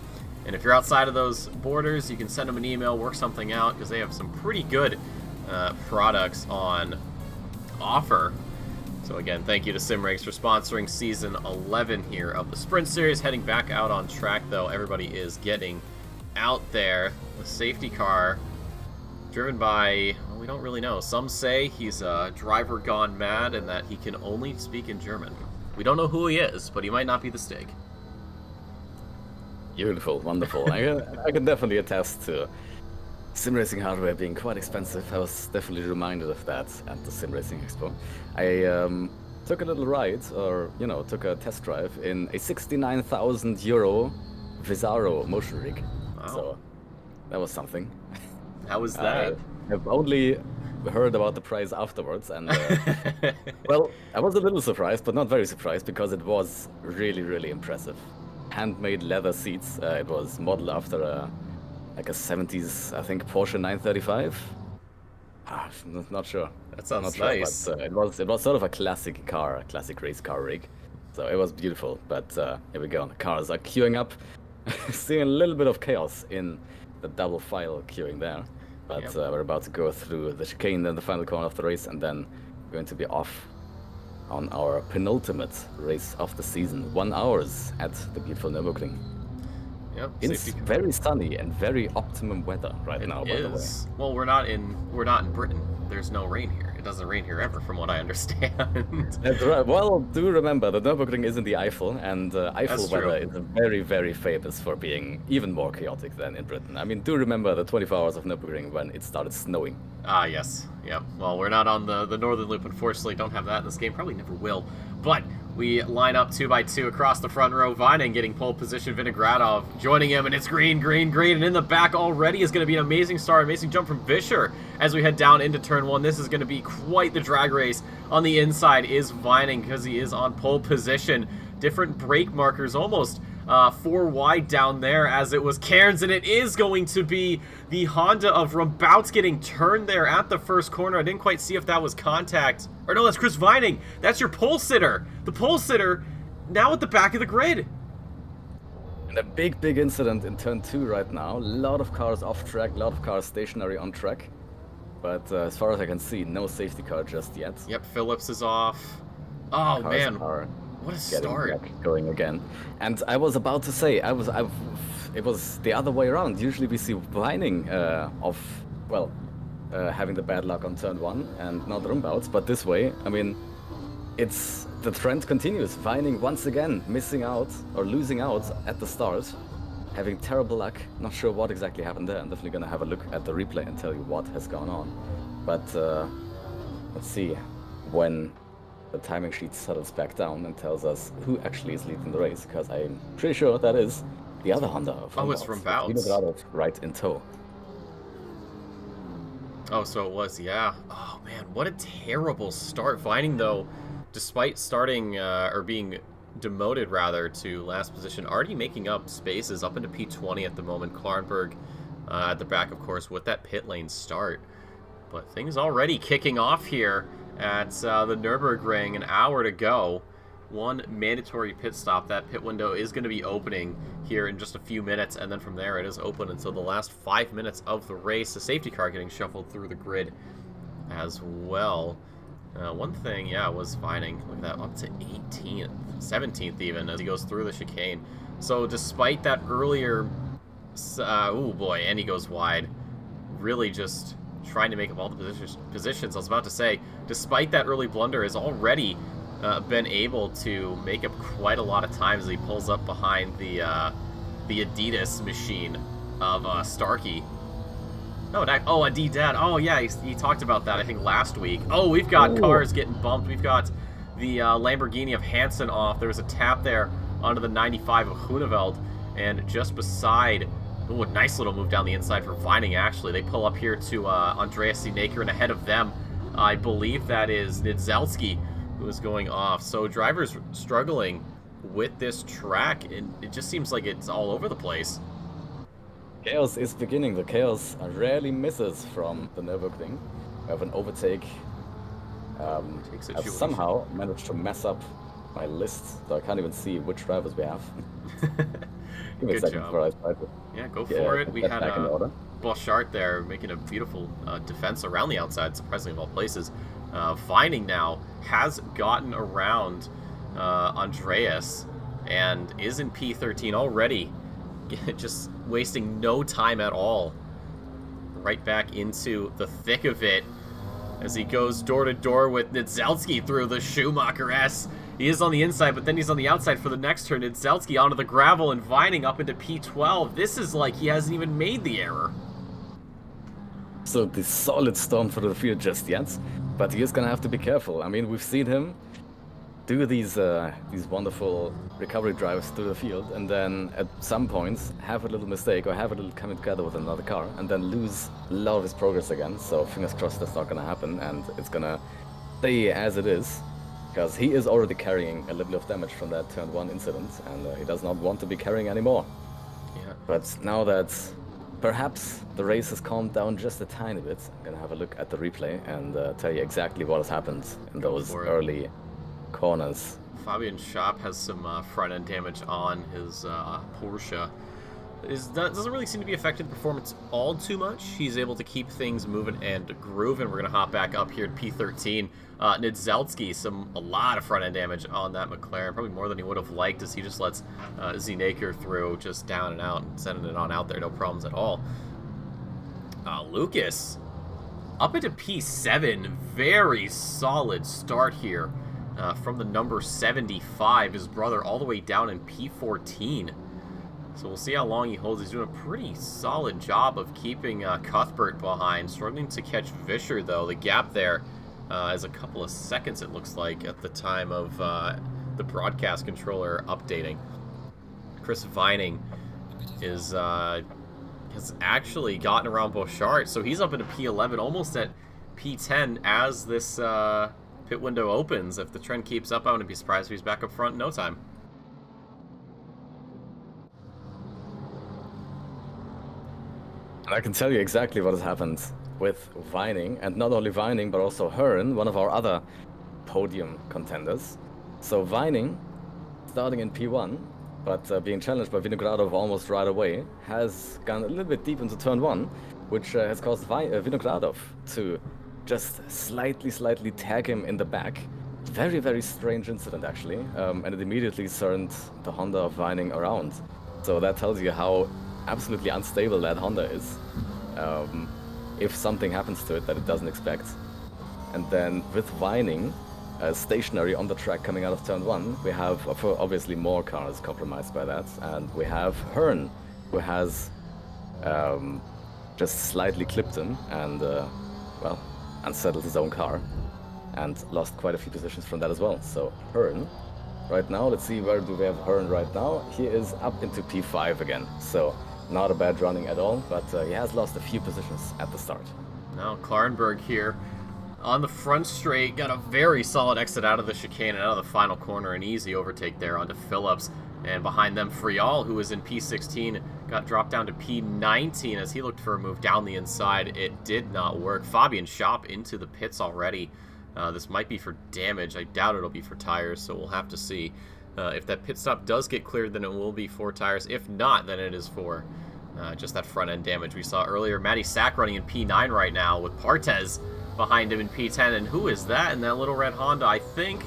And if you're outside of those borders, you can send them an email, work something out, because they have some pretty good products on offer. So again, thank you to Simrigs for sponsoring Season 11 here of the Sprint Series. Heading back out on track, though, everybody is getting out there. The safety car, driven by, well, we don't really know. Some say he's a driver gone mad and that he can only speak in German. We don't know who he is, but he might not be the Stig. Beautiful, wonderful. I can definitely attest to sim racing hardware being quite expensive. I was definitely reminded of that at the Sim Racing Expo. I took a little ride, or took a test drive in a €69,000 Visaro motion rig. Wow. So that was something. How was that? I've only heard about the prize afterwards, and well, I was a little surprised, but not very surprised, because it was really, really impressive. Handmade leather seats. It was modeled after like a 70s, I think, Porsche 935. Not sure. That sounds Not sure, nice. but it was sort of a classic car, a classic race car rig. So it was beautiful. But here we go. The cars are queuing up. Seeing a little bit of chaos in the double file queuing there. But Yep. We're about to go through the chicane in the final corner of the race, and then we're going to be off on our penultimate race of the season. 1 hour at the beautiful Nurburgring. Yep. It's safety car. very sunny and very optimum weather right now, by the way. Is. Well, we're not in Britain. There's no rain here. It doesn't rain here ever, from what I understand. That's right. Well, do remember, the Nurburgring is in the Eifel, and Eifel That's weather true. is very, very famous for being even more chaotic than in Britain. I mean, do remember the 24 hours of Nurburgring when it started snowing. Ah, yes. Yep. Well, we're not on the Northern Loop, unfortunately. Don't have that in this game. Probably never will. But we line up 2 by 2 across the front row. Vining getting pole position. Vinogradov joining him, and it's green, green, green. And in the back already is going to be an amazing start. Amazing jump from Vischer as we head down into turn 1. This is going to be quite the drag race. On the inside is Vining because he is on pole position. Different brake markers, almost 4 wide down there as it was Cairns, and it is going to be the Honda of Rumbouts getting turned there at the first corner. I didn't quite see if that was contact. Or no, that's Chris Vining. That's your pole sitter. The pole sitter now at the back of the grid. And a big, big incident in turn 2 right now. A lot of cars off track, a lot of cars stationary on track. But as far as I can see, no safety car just yet. Yep, Phillips is off. Oh, Cars man. are What a getting start. back going again. And I was about to say, it was the other way around. Usually we see Vining having the bad luck on turn 1 and not Rumbouts, but this way, I mean, the trend continues. Vining once again missing out or losing out at the start, having terrible luck. Not sure what exactly happened there. I'm definitely gonna have a look at the replay and tell you what has gone on. But let's see when the timing sheet settles back down and tells us who actually is leading the race, because I'm pretty sure that is the other Honda of Oh, it's Rumbouts. Vinogradov right in tow. Oh, so it was, yeah. Oh, man, what a terrible start. Vining, though, despite starting, or being demoted, rather, to last position, already making up spaces up into P20 at the moment. Klarenberg at the back, of course, with that pit lane start. But things already kicking off here at the Nurburgring. An hour to go. One mandatory pit stop. That pit window is going to be opening here in just a few minutes, and then from there it is open until the last 5 minutes of the race. The safety car getting shuffled through the grid as well. One thing, yeah, was Vining. Look at that, up to 18th, 17th even, as he goes through the chicane. So despite that earlier, oh boy, and he goes wide. Really just trying to make up all the positions. I was about to say, despite that early blunder, has already been able to make up quite a lot of times as he pulls up behind the Adidas machine of Starkey. Oh, Adidas. Oh, yeah, he talked about that, I think, last week. Oh, we've got cars getting bumped. We've got the Lamborghini of Hansen off. There was a tap there onto the 95 of Huneveld, and just beside... Oh, a nice little move down the inside for Vining, actually. They pull up here to Andreas Sienaker, and ahead of them, I believe that is Nidzelsky, who is going off. So drivers struggling with this track, and it just seems like it's all over the place. Chaos is beginning. The chaos rarely misses from the Nurburgring. We have an overtake. I've somehow managed to mess up my list, so I can't even see which drivers we have. Give me a second before I try to. Yeah, go for it. We had back in order. Boschart there making a beautiful defense around the outside, surprisingly of all places. Vining now has gotten around Andreas and is in P13 already, just wasting no time at all. Right back into the thick of it as he goes door to door with Nidzelsky through the Schumacher S. He is on the inside, but then he's on the outside for the next turn. Nidzelsky onto the gravel and Vining up into P12. This is like he hasn't even made the error. So the solid storm for the field just yet, but he is gonna have to be careful. I mean, we've seen him do these wonderful recovery drives through the field, and then at some points have a little mistake or have a little coming together with another car, and then lose a lot of his progress again. So fingers crossed that's not gonna happen, and it's gonna stay as it is, because he is already carrying a little bit of damage from that turn 1 incident, and he does not want to be carrying anymore. Yeah. But now that perhaps the race has calmed down just a tiny bit, I'm gonna have a look at the replay and tell you exactly what has happened in those early corners. Fabian Schaap has some front end damage on his Porsche. Doesn't really seem to be affecting performance all too much. He's able to keep things moving and grooving. We're gonna hop back up here at P13. Nidzelsky, a lot of front end damage on that McLaren, probably more than he would have liked, as he just lets Zinaker through just down and out and sending it on out there, no problems at all. Lucas up into P7, very solid start here from the number 75, his brother, all the way down in P14. So we'll see how long he holds. He's doing a pretty solid job of keeping Cuthbert behind. Struggling to catch Vischer, though. The gap there is a couple of seconds, it looks like, at the time of the broadcast controller updating. Chris Vining has actually gotten around Bouchard, so he's up into P11, almost at P10 as this pit window opens. If the trend keeps up, I wouldn't be surprised if he's back up front in no time. I can tell you exactly what has happened with Vining, and not only Vining, but also Hearn, one of our other podium contenders. So Vining, starting in P1, but being challenged by Vinogradov almost right away, has gone a little bit deep into turn 1, which has caused Vinogradov to just slightly tag him in the back. Very, very strange incident, actually, and it immediately turned the Honda of Vining around. So that tells you how absolutely unstable that Honda is, if something happens to it that it doesn't expect. And then with Vining stationary on the track coming out of turn 1, we have obviously more cars compromised by that, and we have Hearn, who has just slightly clipped him and well, unsettled his own car and lost quite a few positions from that as well. So Hearn right now, let's see, where do we have Hearn right now? He is up into P5 again, so not a bad running at all, but he has lost a few positions at the start. Now Klarenberg here on the front straight, got a very solid exit out of the chicane and out of the final corner, an easy overtake there onto Phillips. And behind them, Frial, who was in P16, got dropped down to P19 as he looked for a move down the inside. It did not work. Fabian Schaap into the pits already. This might be for damage. I doubt it'll be for tires, so we'll have to see. If that pit stop does get cleared, then it will be for tires. If not, then it is for just that front end damage we saw earlier. Matty Sack running in P9 right now with Partez behind him in P10. And who is that in that little red Honda? I think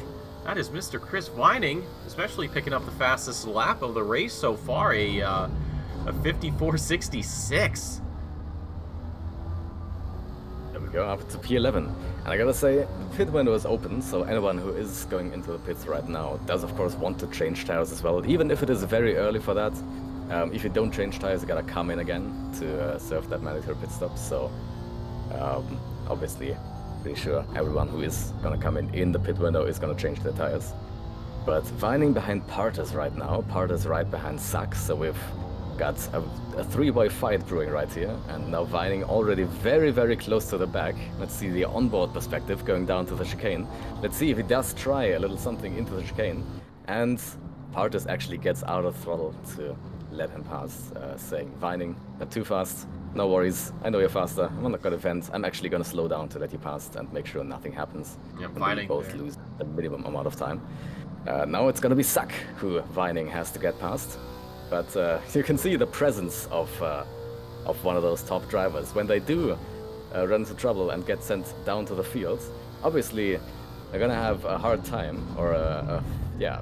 that is Mr. Chris Vining, especially picking up the fastest lap of the race so far, a 54.66. There we go, up to P11. And I gotta say, the pit window is open, so anyone who is going into the pits right now does of course want to change tires as well, even if it is very early for that. If you don't change tires, you gotta come in again to serve that mandatory pit stop. So obviously, pretty sure everyone who is gonna come in the pit window is gonna change their tires. But Vining behind Partez right now, Partez right behind Sack, so we've got a three-way fight brewing right here, and now Vining already very, very close to the back. Let's see the onboard perspective going down to the chicane. Let's see if he does try a little something into the chicane, and Partez actually gets out of throttle to let him pass, saying, Vining, not too fast, no worries, I know you're faster, I'm not gonna vent, I'm actually gonna slow down to let you pass and make sure nothing happens. Yep, and Vining we both there. lose the minimum amount of time. Now it's gonna be Sack who Vining has to get past. But you can see the presence of one of those top drivers. When they do run into trouble and get sent down to the field, obviously they're gonna have a hard time, or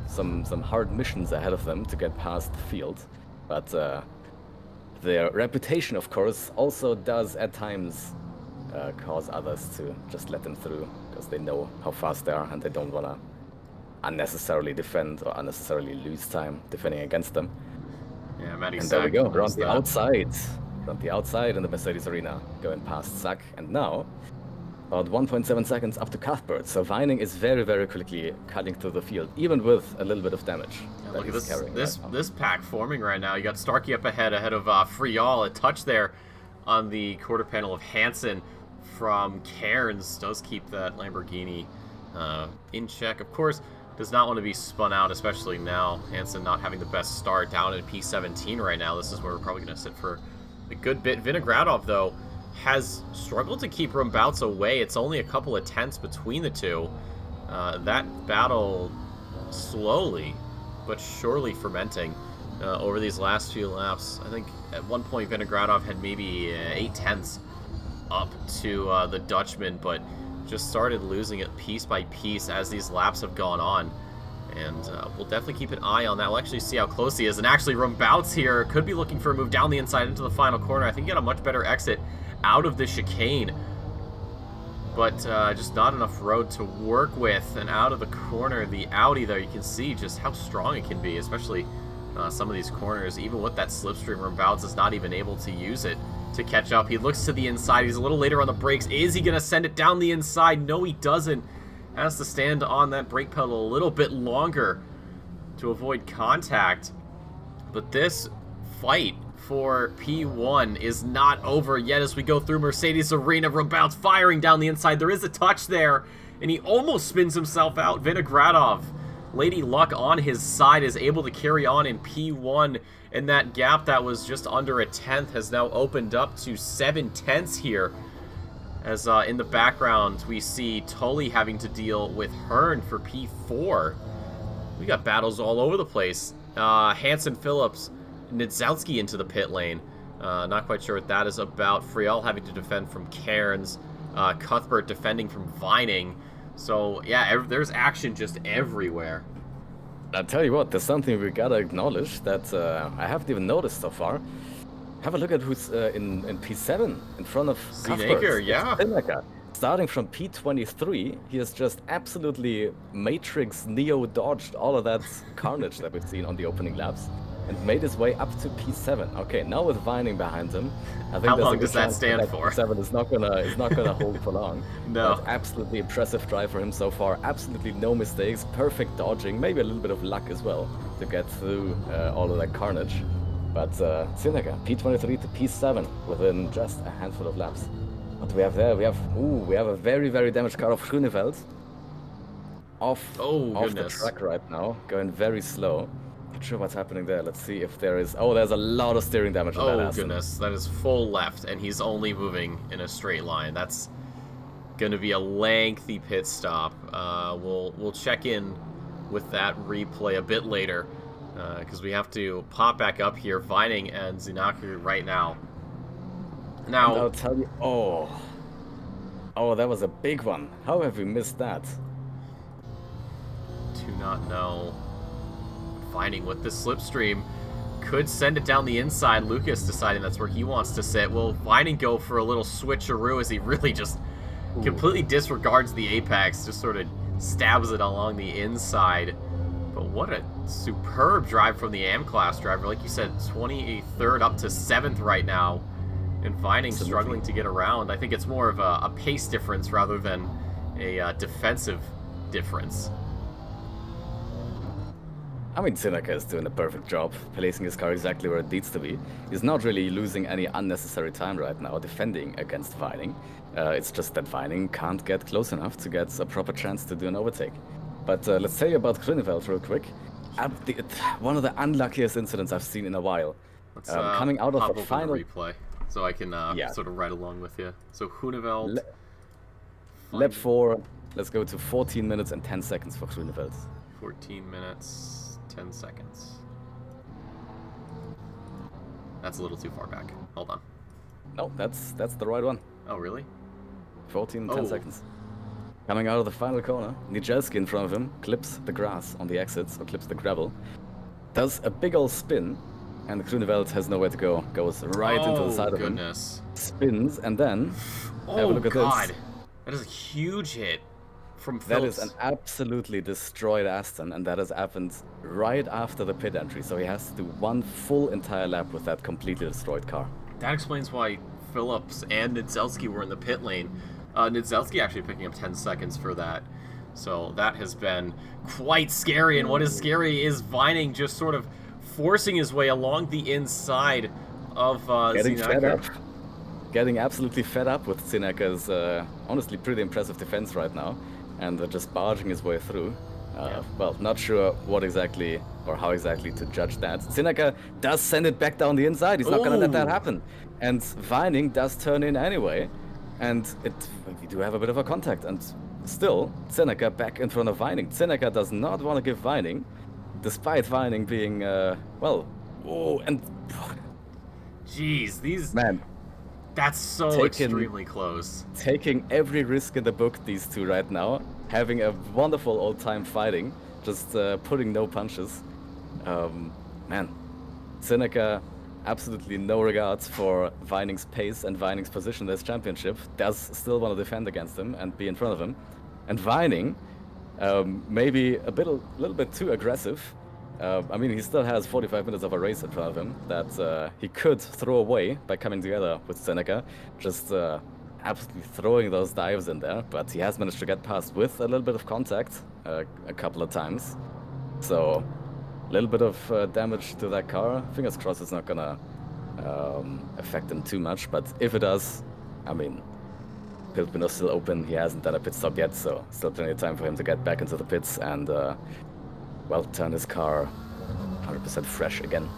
some hard missions ahead of them to get past the field. But their reputation, of course, also does at times cause others to just let them through, because they know how fast they are and they don't wanna unnecessarily defend or unnecessarily lose time defending against them. Yeah, Matty And Sack. there we go, we're on the that. outside in the Mercedes arena, going past Sack, and now about 1.7 seconds up to Cuthbert. So Vining is very, very quickly cutting through the field, even with a little bit of damage. Yeah, look at this pack forming right now. You got Starkey up ahead of Friol. A touch there on the quarter panel of Hansen from Cairns does keep that Lamborghini in check. Of course, does not want to be spun out, especially now. Hansen not having the best start down in P17 right now. This is where we're probably going to sit for a good bit. Vinogradov, though, has struggled to keep Rumbouts away. It's only a couple of tenths between the two. That battle slowly but surely fermenting over these last few laps. I think at one point Vinogradov had maybe 8 tenths up to the Dutchman, but just started losing it piece by piece as these laps have gone on. And we'll definitely keep an eye on that. We'll actually see how close he is. And actually, Rumbouts here could be looking for a move down the inside into the final corner. I think he got a much better exit out of the chicane, but just not enough road to work with. And out of the corner, the Audi there, you can see just how strong it can be, especially some of these corners. Even with that slipstream, Rumbouts is not even able to use it to catch up. He looks to the inside. He's a little later on the brakes. Is he going to send it down the inside? No, he doesn't. Has to stand on that brake pedal a little bit longer to avoid contact. But this fight for P1 is not over yet as we go through Mercedes Arena. Rumbouts firing down the inside. There is a touch there, and he almost spins himself out. Vinogradov, Lady Luck on his side, is able to carry on in P1, and that gap that was just under a tenth has now opened up to 7 tenths here. As in the background, we see Tully having to deal with Hearn for P4. We got battles all over the place. Hansen, Phillips, Nidzowski into the pit lane. Not quite sure what that is about. Friol having to defend from Cairns. Cuthbert defending from Vining. So, yeah, there's action just everywhere. I'll tell you what, there's something we gotta acknowledge that I haven't even noticed so far. Have a look at who's in P7 in front of Cuthbert. Yeah. Zinneke. Starting from P23, he has just absolutely Matrix Neo-dodged all of that carnage that we've seen on the opening laps and made his way up to P7. Okay, now with Vining behind him, I think how long does that stand for? P7 is not gonna hold for long. No. But absolutely impressive drive for him so far. Absolutely no mistakes, perfect dodging, maybe a little bit of luck as well to get through all of that carnage. But Zinneke, P23 to P7 within just a handful of laps. What do we have there? We have a very, very damaged car of Grunewald. Off the track right now, going very slow. Not sure what's happening there. Let's see if there is... Oh, there's a lot of steering damage on that Aston. Oh, goodness. That is full left, and he's only moving in a straight line. That's going to be a lengthy pit stop. We'll check in with that replay a bit later, because we have to pop back up here. Vining and Zinaku right now. Now, and I'll tell you... Oh, that was a big one. How have we missed that? Do not know. Vining with the slipstream could send it down the inside. Lucas deciding that's where he wants to sit. Will Vining go for a little switcheroo as he really just completely disregards the apex, just sort of stabs it along the inside. But what a superb drive from the AM class driver. Like you said, 23rd up to 7th right now. And Vining struggling to get around. I think it's more of a pace difference rather than a defensive difference. I mean, Zinneke is doing a perfect job, placing his car exactly where it needs to be. He's not really losing any unnecessary time right now defending against Vining. It's just that Vining can't get close enough to get a proper chance to do an overtake. But let's say about Grunewald real quick. One of the unluckiest incidents I've seen in a while. Let's coming out of the final replay, so I can sort of ride along with you. So Grunewald. Lap 4. Let's go to 14 minutes and 10 seconds for Grunewald. 14 minutes. 10 seconds. That's a little too far back. Hold on. No, that's the right one. Oh, really? 14 10 seconds. Coming out of the final corner, Nijelski in front of him clips the grass on the exits, or clips the gravel. Does a big old spin, and Grunewald has nowhere to go. Goes right into the side of him. Spins, and then have a look at this. That is a huge hit. From that is an absolutely destroyed Aston, and that has happened right after the pit entry, so he has to do one full entire lap with that completely destroyed car. That explains why Phillips and Nidzowski were in the pit lane. Nidzelski actually picking up 10 seconds for that. So that has been quite scary, and what is scary is Vining just sort of forcing his way along the inside of Getting fed Zinaka. up. Getting absolutely fed up with Zinaka's honestly pretty impressive defense right now, and just barging his way through. Well, not sure what exactly or how exactly to judge that. Zinaka does send it back down the inside. He's not going to let that happen. And Vining does turn in anyway, and we do have a bit of a contact. And still, Zinaka back in front of Vining. Zinaka does not want to give Vining, despite Vining being, well, and Jeez, these... man, that's so extremely close. Taking every risk in the book, these two right now, having a wonderful old-time fighting, just putting no punches. Man, Zinaka, absolutely no regards for Vining's pace and Vining's position in this championship, does still want to defend against him and be in front of him. And Vining, maybe a little bit too aggressive. I mean, he still has 45 minutes of a race in front of him that he could throw away by coming together with Zinaka, just absolutely throwing those dives in there, but he has managed to get past with a little bit of contact a couple of times. So, a little bit of damage to that car. Fingers crossed it's not gonna affect him too much, but if it does, I mean, pit window's still open, he hasn't done a pit stop yet, so still plenty of time for him to get back into the pits and well, turn his car 100% fresh again.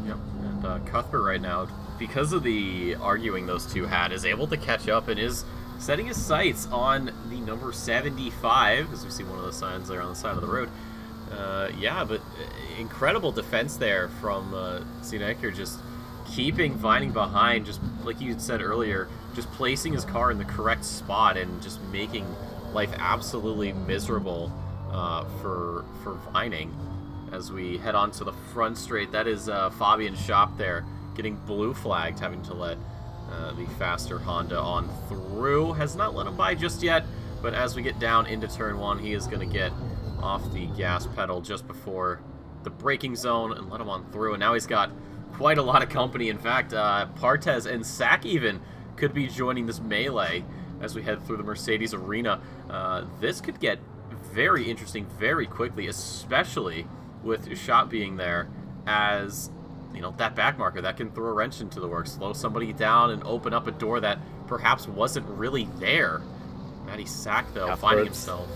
Yep, and Cuthbert right now, because of the arguing those two had, is able to catch up and is setting his sights on the number 75, as we see one of the signs there on the side of the road. Yeah, but incredible defense there from Zineka, just keeping Vining behind, just like you said earlier, just placing his car in the correct spot and just making life absolutely miserable for Vining. As we head on to the front straight, that is Fabian Schopp there, getting blue flagged, having to let the faster Honda on through. Has not let him by just yet, but as we get down into turn one, he is going to get off the gas pedal just before the braking zone and let him on through. And now he's got quite a lot of company. In fact, Partez and Sack even could be joining this melee as we head through the Mercedes arena. This could get very interesting very quickly, especially with Schopp being there, as you know, that back marker that can throw a wrench into the works, slow somebody down and open up a door that perhaps wasn't really there. Matty Sack, though, finding himself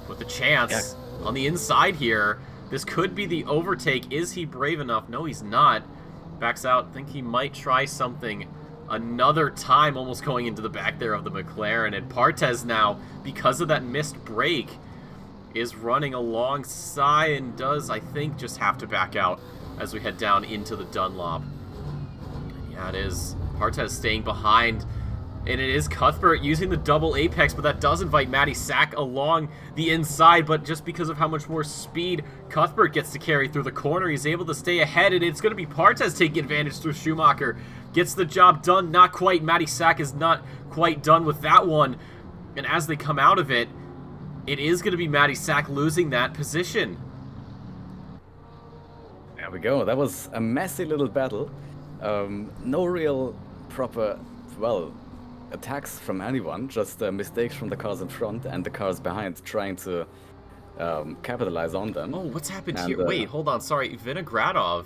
with a chance on the inside here. This could be the overtake. Is he brave enough? No, he's not. Backs out. Think he might try something another time, almost going into the back there of the McLaren. And Partez now, because of that missed break, is running alongside and does, I think, just have to back out as we head down into the Dunlop. Yeah, it is. Partez staying behind. And it is Cuthbert using the double apex, but that does invite Matty Sack along the inside. But just because of how much more speed Cuthbert gets to carry through the corner, he's able to stay ahead. And it's going to be Partez taking advantage through Schumacher. Gets the job done. Not quite. Matty Sack is not quite done with that one. And as they come out of it, it is going to be Matty Sack losing that position. There we go. That was a messy little battle. No real proper, well, attacks from anyone, just mistakes from the cars in front and the cars behind trying to capitalize on them. Oh, what's happened here? Wait, hold on. Sorry, Vinogradov.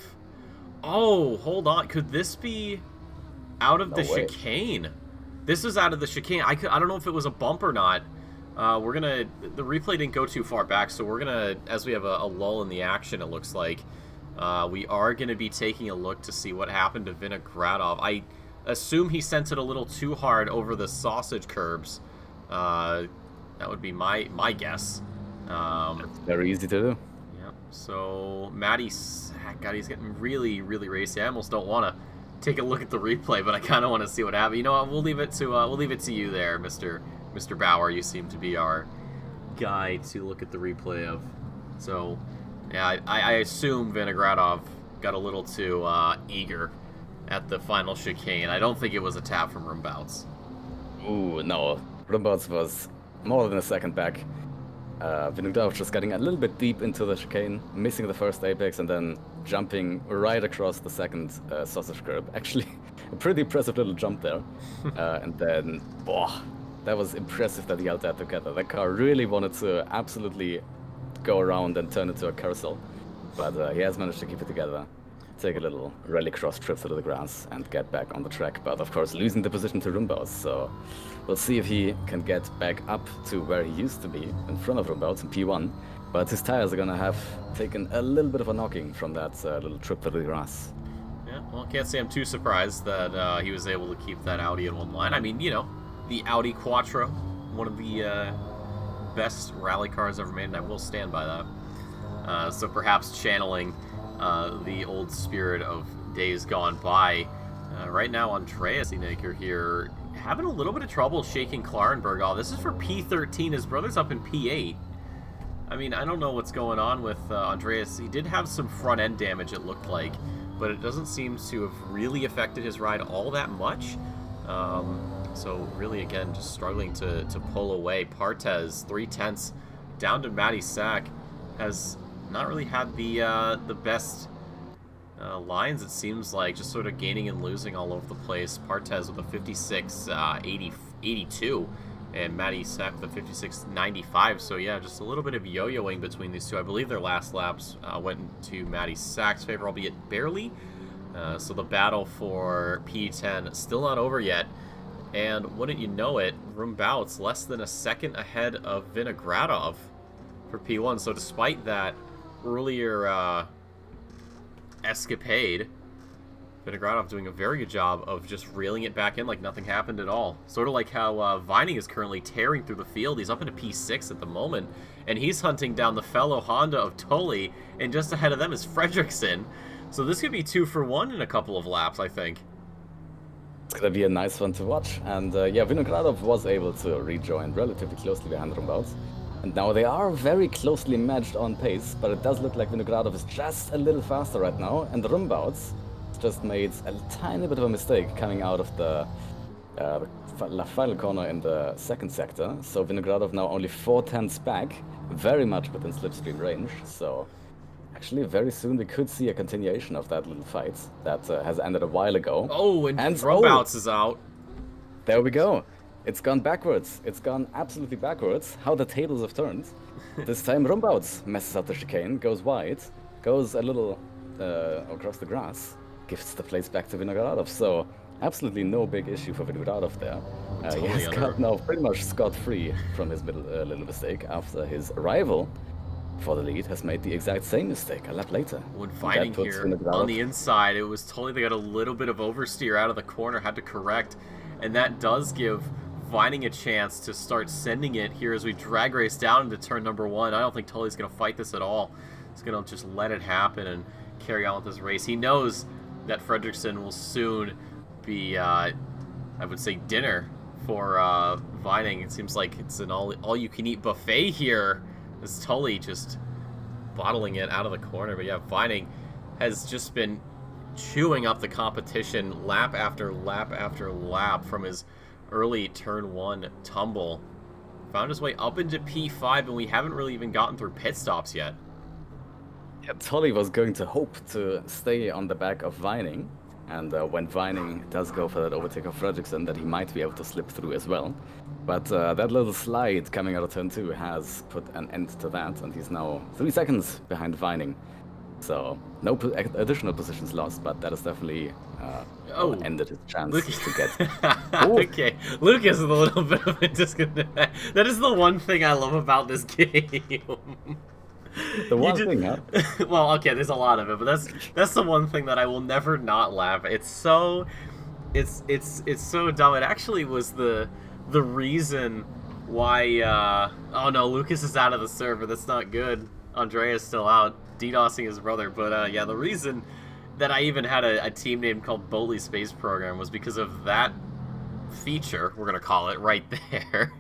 Oh, hold on. Could this be out of the chicane? This is out of the chicane. I don't know if it was a bump or not. The replay didn't go too far back, so we're gonna, as we have a lull in the action, it looks like, we are gonna be taking a look to see what happened to Vinogradov. I assume he sent it a little too hard over the sausage curbs. That would be my guess. That's very easy to do. Yeah. So Matty Sack, God, he's getting really, really racy. I almost don't want to take a look at the replay, but I kind of want to see what happened. You know what? We'll leave it to you there, Mr. Bauer. You seem to be our guy to look at the replay of. So, yeah, I assume Vinogradov got a little too eager at the final chicane. I don't think it was a tap from Rumbouts. Ooh, no. Rumbouts was more than a second back. Vinogradov just getting a little bit deep into the chicane, missing the first apex, and then jumping right across the second sausage curb. Actually, a pretty impressive little jump there. And then, That was impressive that he held that together. That car really wanted to absolutely go around and turn into a carousel. But he has managed to keep it together. Take a little rallycross trip through the grass and get back on the track. But of course, losing the position to Rumbaus. So we'll see if he can get back up to where he used to be, in front of Rumbaus in P1. But his tires are going to have taken a little bit of a knocking from that little trip through the grass. Yeah, well, can't say I'm too surprised that he was able to keep that Audi in one line. I mean, you know, the Audi Quattro, one of the best rally cars ever made, and I will stand by that. So perhaps channeling the old spirit of days gone by. Right now, Andreas Seneker here having a little bit of trouble shaking Klarenberg off. This is for P13. His brother's up in P8. I mean, I don't know what's going on with Andreas. He did have some front-end damage, it looked like, but it doesn't seem to have really affected his ride all that much. So really, again, just struggling to pull away. Partez, 3/10 down to Matty Sack, has not really had the best lines, it seems like, just sort of gaining and losing all over the place. Partez with a 56.82, and Matty Sack with a 56.95. So yeah, just a little bit of yo-yoing between these two. I believe their last laps went into Matty Sack's favor, albeit barely. So the battle for P10 still not over yet. And wouldn't you know it, Rumbaut's less than a second ahead of Vinogradov for P1. So despite that earlier escapade, Vinogradov doing a very good job of just reeling it back in like nothing happened at all. Sort of like how Vining is currently tearing through the field. He's up into P6 at the moment, and he's hunting down the fellow Honda of Tully, and just ahead of them is Fredriksson. So this could be 2 for 1 in a couple of laps, I think. It's going to be a nice one to watch. And yeah, Vinogradov was able to rejoin relatively closely behind Rumbaut. And now they are very closely matched on pace, but it does look like Vinogradov is just a little faster right now, and Rumbaut just made a tiny bit of a mistake coming out of the final corner in the second sector. So Vinogradov now only 4/10 back, very much within slipstream range. So actually very soon we could see a continuation of that little fight that has ended a while ago. Oh, and Rumbaut is out. There we go. It's gone backwards. It's gone absolutely backwards. How the tables have turned. This time Rumbaut messes up the chicane, goes wide, goes a little across the grass, gives the place back to Vinogradov. So absolutely no big issue for Vinogradov there. He has got now pretty much scot-free from his little mistake after his rival for the lead has made the exact same mistake a lap later. When fighting here on the inside, it was totally, they got a little bit of oversteer out of the corner, had to correct, and that does give Vining a chance to start sending it here as we drag race down into turn number 1. I don't think Tully's going to fight this at all. He's going to just let it happen and carry on with this race. He knows that Fredriksson will soon be, I would say, dinner for Vining. It seems like it's an all-you-can-eat buffet here. This Tully just bottling it out of the corner. But yeah, Vining has just been chewing up the competition lap after lap after lap from his early turn 1 tumble. Found his way up into P5, and we haven't really even gotten through pit stops yet. Yeah, Tully was going to hope to stay on the back of Vining, and when Vining does go for that overtake of Fredriksson, that he might be able to slip through as well. But that little slide coming out of turn 2 has put an end to that, and he's now 3 seconds behind Vining. So no additional positions lost, but that has definitely ended his chance to get. Okay, Lucas is a little bit of a disconnect. That is the one thing I love about this game. The one thing, huh? Well, okay, there's a lot of it, but that's the one thing that I will never not laugh at. It's so dumb. It actually was the reason why. Oh no, Lucas is out of the server. That's not good. Andrea's still out, DDoSing his brother. But yeah, the reason that I even had a team name called Bowley Space Program was because of that feature, we're gonna call it, right there.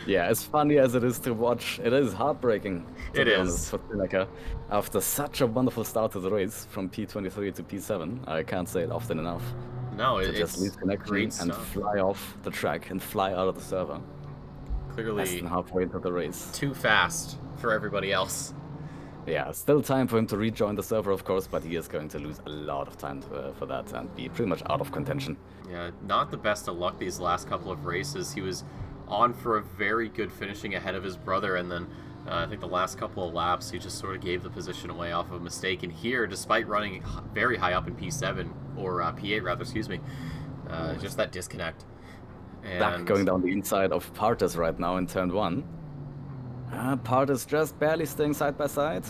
Yeah, as funny as it is to watch, it is heartbreaking. It is. For Seneca. After such a wonderful start to the race, from P23 to P7, I can't say it often enough. No, it's just lose connection and fly off the track and fly out of the server. Clearly, less than halfway into the race. Too fast for everybody else. Yeah, still time for him to rejoin the server, of course, but he is going to lose a lot of time for that and be pretty much out of contention. Yeah, not the best of luck these last couple of races. He was on for a very good finishing ahead of his brother, and then I think the last couple of laps he just sort of gave the position away off of a mistake. And here, despite running very high up in P7, or P8 rather, excuse me, just that disconnect. And Back going down the inside of Partas right now in turn 1. Partas just barely staying side by side.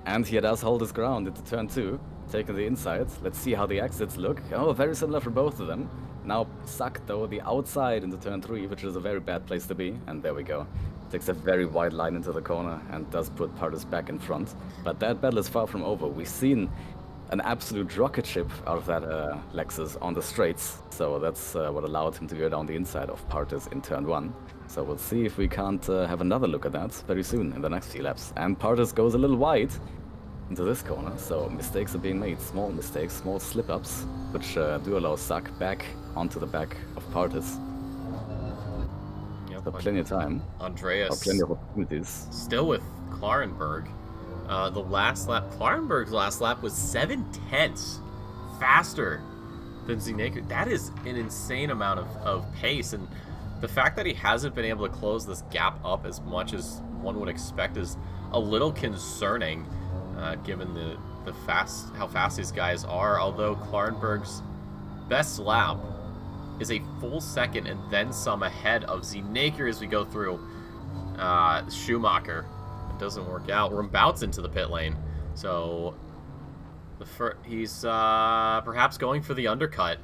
And he does hold his ground into turn 2, taking the inside. Let's see how the exits look. Oh, very similar for both of them. Now Suck, though, the outside into turn 3, which is a very bad place to be. And there we go. Takes a very wide line into the corner and does put Partas back in front. But that battle is far from over. We've seen an absolute rocket ship out of that Lexus on the straights. So that's what allowed him to go down the inside of Partas in turn 1. So we'll see if we can't have another look at that very soon in the next few laps. And Partas goes a little wide into this corner, so mistakes are being made. Small mistakes, small slip-ups, which do allow Suck back onto the back of Partas. Yep, So plenty of time. Andreas Plenty of opportunities. still with Klarenberg. The last lap, Klarenberg's last lap was 7/10 faster than Zinaker. That is an insane amount of pace, and the fact that he hasn't been able to close this gap up as much as one would expect is a little concerning, given how fast these guys are. Although Klarenberg's best lap is a full second and then some ahead of Zinaker as we go through Schumacher. It doesn't work out. Rumbout's into the pit lane, so he's perhaps going for the undercut.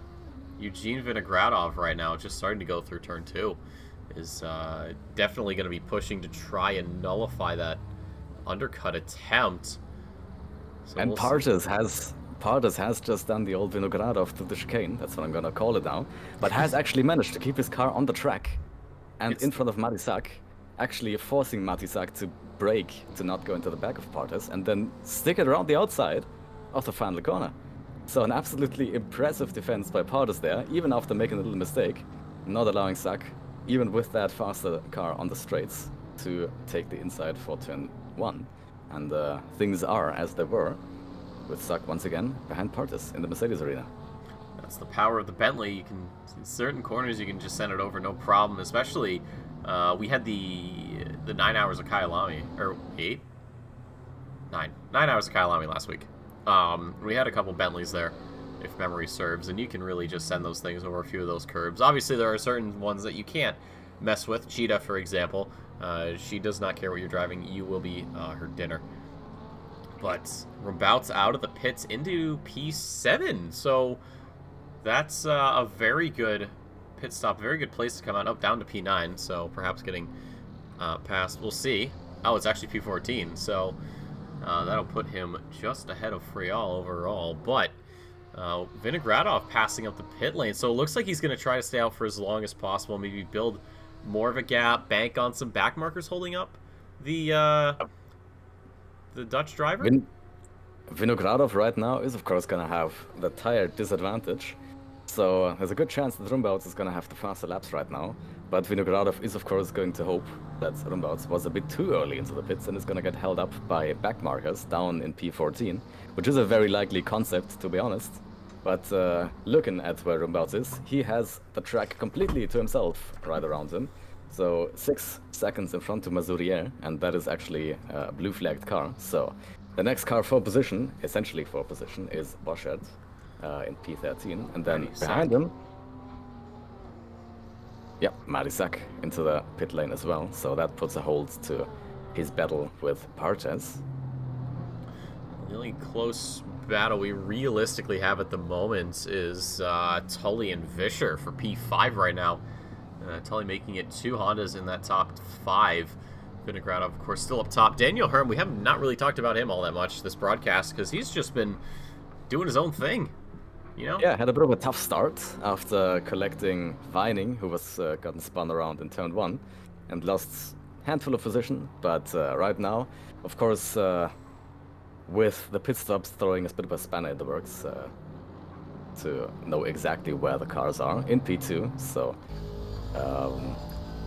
Eugene Vinogradov right now, just starting to go through turn 2, is definitely going to be pushing to try and nullify that undercut attempt. So And we'll Partas has just done the old Vinogradov to the chicane, that's what I'm gonna call it now, but has actually managed to keep his car on the track and in front of Matisak, actually forcing Matisak to brake to not go into the back of Partas and then stick it around the outside of the final corner. So an absolutely impressive defense by Partas there, even after making a little mistake, not allowing Suck, even with that faster car on the straights, to take the inside for turn 1. And things are as they were, with Suck once again behind Partas in the Mercedes arena. That's the power of the Bentley. You can, in certain corners, you can just send it over no problem. Especially, we had the 9 hours of Kyalami, or 8? 9 hours of Kyalami last week. We had a couple Bentleys there, if memory serves, and you can really just send those things over a few of those curbs. Obviously, there are certain ones that you can't mess with. Cheetah, for example, she does not care what you're driving. You will be her dinner. But Rumbout's out of the pits into P7, so that's a very good pit stop, very good place to come out. Up down to P9, so perhaps getting past. We'll see. Oh, it's actually P14, so that'll put him just ahead of Frial overall. But Vinogradov passing up the pit lane, so it looks like he's going to try to stay out for as long as possible. Maybe build more of a gap, bank on some back markers holding up the Dutch driver. Vinogradov right now is of course going to have the tire disadvantage, so there's a good chance that Rumbouts is going to have the faster laps right now. But Vinogradov is of course going to hope that Rumbouts was a bit too early into the pits and is going to get held up by back markers down in P14, which is a very likely concept, to be honest. But looking at where Rumbouts is, he has the track completely to himself right around him. So 6 seconds in front to Mazurier, and that is actually a blue flagged car. So the next car for position, essentially for position, is Boschert in P13, and then behind him, yeah, Marisak into the pit lane as well. So that puts a hold to his battle with Partas. The only close battle we realistically have at the moment is Tully and Vischer for P5 right now. Tully making it 2 Hondas in that top 5. Vinogradov, of course, still up top. Daniel Herm, we have not really talked about him all that much this broadcast because he's just been doing his own thing, you know? Yeah, had a bit of a tough start after collecting Vining, who was gotten spun around in turn 1 and lost handful of position. But right now, of course, with the pit stops throwing a bit of a spanner in the works to know exactly where the cars are in P2, so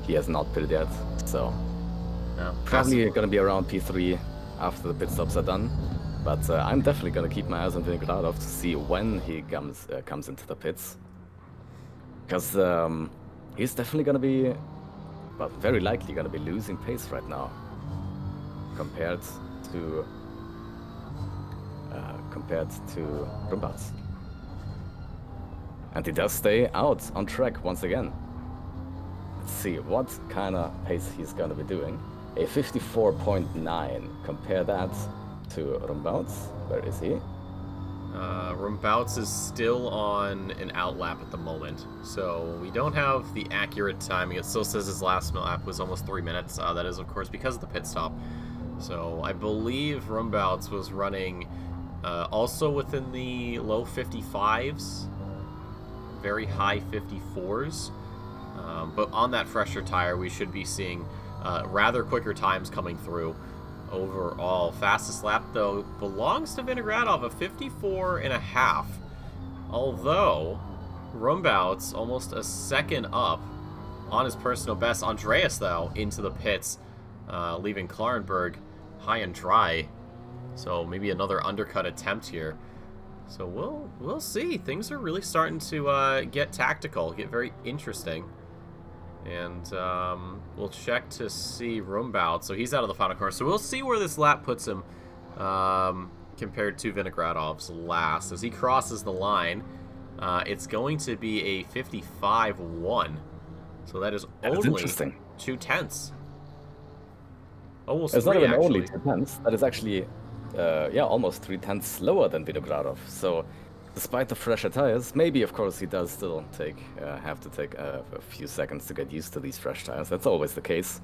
he has not pitted yet, so No, probably going to be around P3 after the pit stops are done. But I'm definitely gonna keep my eyes on Vinogradov to see when he comes into the pits, because he's definitely gonna be, well, very likely gonna be losing pace right now compared to Rumbarts. And he does stay out on track once again. Let's see what kind of pace he's gonna be doing. A 54.9. Compare that to Rumbouts. Where is he? Rumbouts is still on an outlap at the moment, so we don't have the accurate timing. It still says his last lap was almost 3 minutes. That is, of course, because of the pit stop. So I believe Rumbouts was running also within the low 55s, very high 54s. But on that fresher tire, we should be seeing rather quicker times coming through. Overall, fastest lap, though, belongs to Vinogradov, a 54.5. Although, Rumbouts almost a second up on his personal best. Andreas, though, into the pits, leaving Klarenberg high and dry. So maybe another undercut attempt here. So we'll see. Things are really starting to get tactical, get very interesting. And we'll check to see Rumbouts. So he's out of the final corner. So we'll see where this lap puts him compared to Vinogradov's last. As he crosses the line, it's going to be a 55.1. So that is only interesting. 2/10. Almost it's three, not even actually. only 2/10. That is actually, yeah, almost 3/10 slower than Vinogradov. So, despite the fresher tires, maybe, of course, he does still have to take a few seconds to get used to these fresh tires. That's always the case.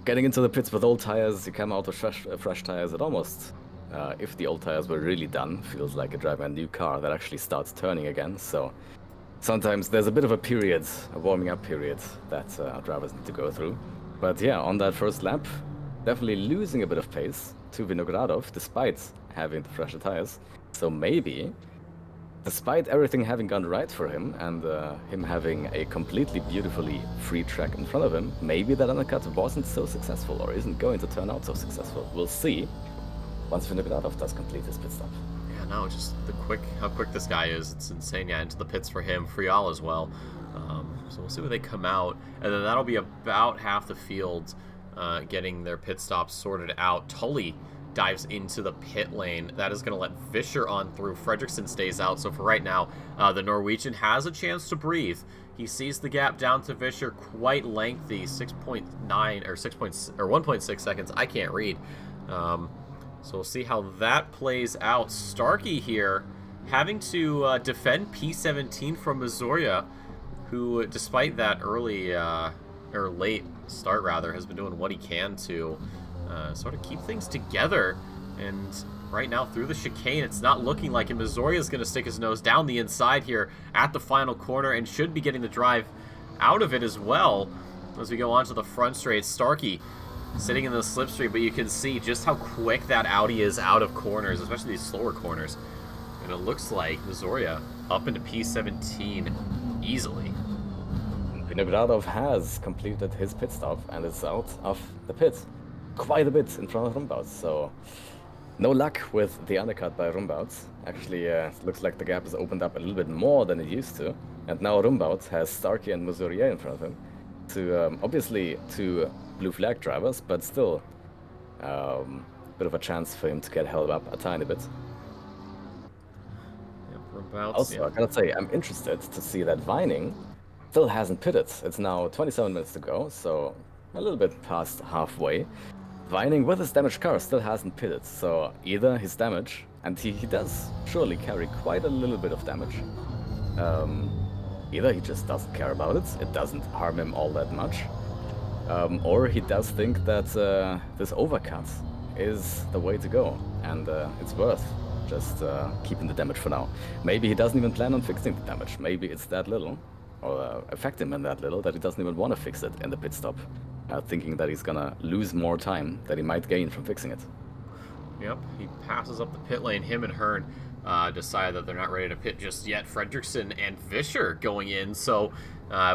Getting into the pits with old tires, you come out with fresh tires, it almost, if the old tires were really done, feels like you're driving a new car that actually starts turning again. So sometimes there's a bit of a period, a warming up period, that our drivers need to go through. But yeah, on that first lap, definitely losing a bit of pace to Vinogradov, despite having the fresher tires. So maybe, despite everything having gone right for him, and him having a completely beautifully free track in front of him, maybe that undercut wasn't so successful, or isn't going to turn out so successful. We'll see once Vinogradov does complete his pit stop. Yeah, no, just how quick this guy is. It's insane. Yeah, into the pits for him. Frial as well. So we'll see where they come out. And then that'll be about half the field getting their pit stops sorted out. Tully dives into the pit lane. That is going to let Vischer on through. Fredriksson stays out. So for right now, the Norwegian has a chance to breathe. He sees the gap down to Vischer, quite lengthy, 6.9 or 1.6 seconds. I can't read. So we'll see how that plays out. Starkey here having to defend P17 from Missouri, who, despite that early or late start rather, has been doing what he can to sort of keep things together. And right now through the chicane, it's not looking like it. Missouri is going to stick his nose down the inside here at the final corner and should be getting the drive out of it as well as we go on to the front straight. Starkey sitting in the slipstream, but you can see just how quick that Audi is out of corners, especially these slower corners. And it looks like Missouri up into P17 easily. Vinogradov has completed his pit stop and is out of the pit quite a bit in front of Rumbouts. So no luck with the undercut by Rumbouts. Actually, it looks like the gap has opened up a little bit more than it used to. And now Rumbouts has Starkey and Missouri in front of him. To obviously two blue flag drivers, but still bit of a chance for him to get held up a tiny bit. Also, I gotta say, I'm interested to see that Vining still hasn't pitted. It's now 27 minutes to go, so a little bit past halfway. Vining with his damaged car still hasn't pitted, so either his damage, and he does surely carry quite a little bit of damage, either he just doesn't care about it, it doesn't harm him all that much, or he does think that this overcut is the way to go, and it's worth just keeping the damage for now. Maybe he doesn't even plan on fixing the damage. Maybe it's that little, or affect him in that little, that he doesn't even want to fix it in the pit stop, thinking that he's gonna lose more time that he might gain from fixing it. Yep, he passes up the pit lane, him and Hearn decided that they're not ready to pit just yet. Fredrickson and Fischer going in, so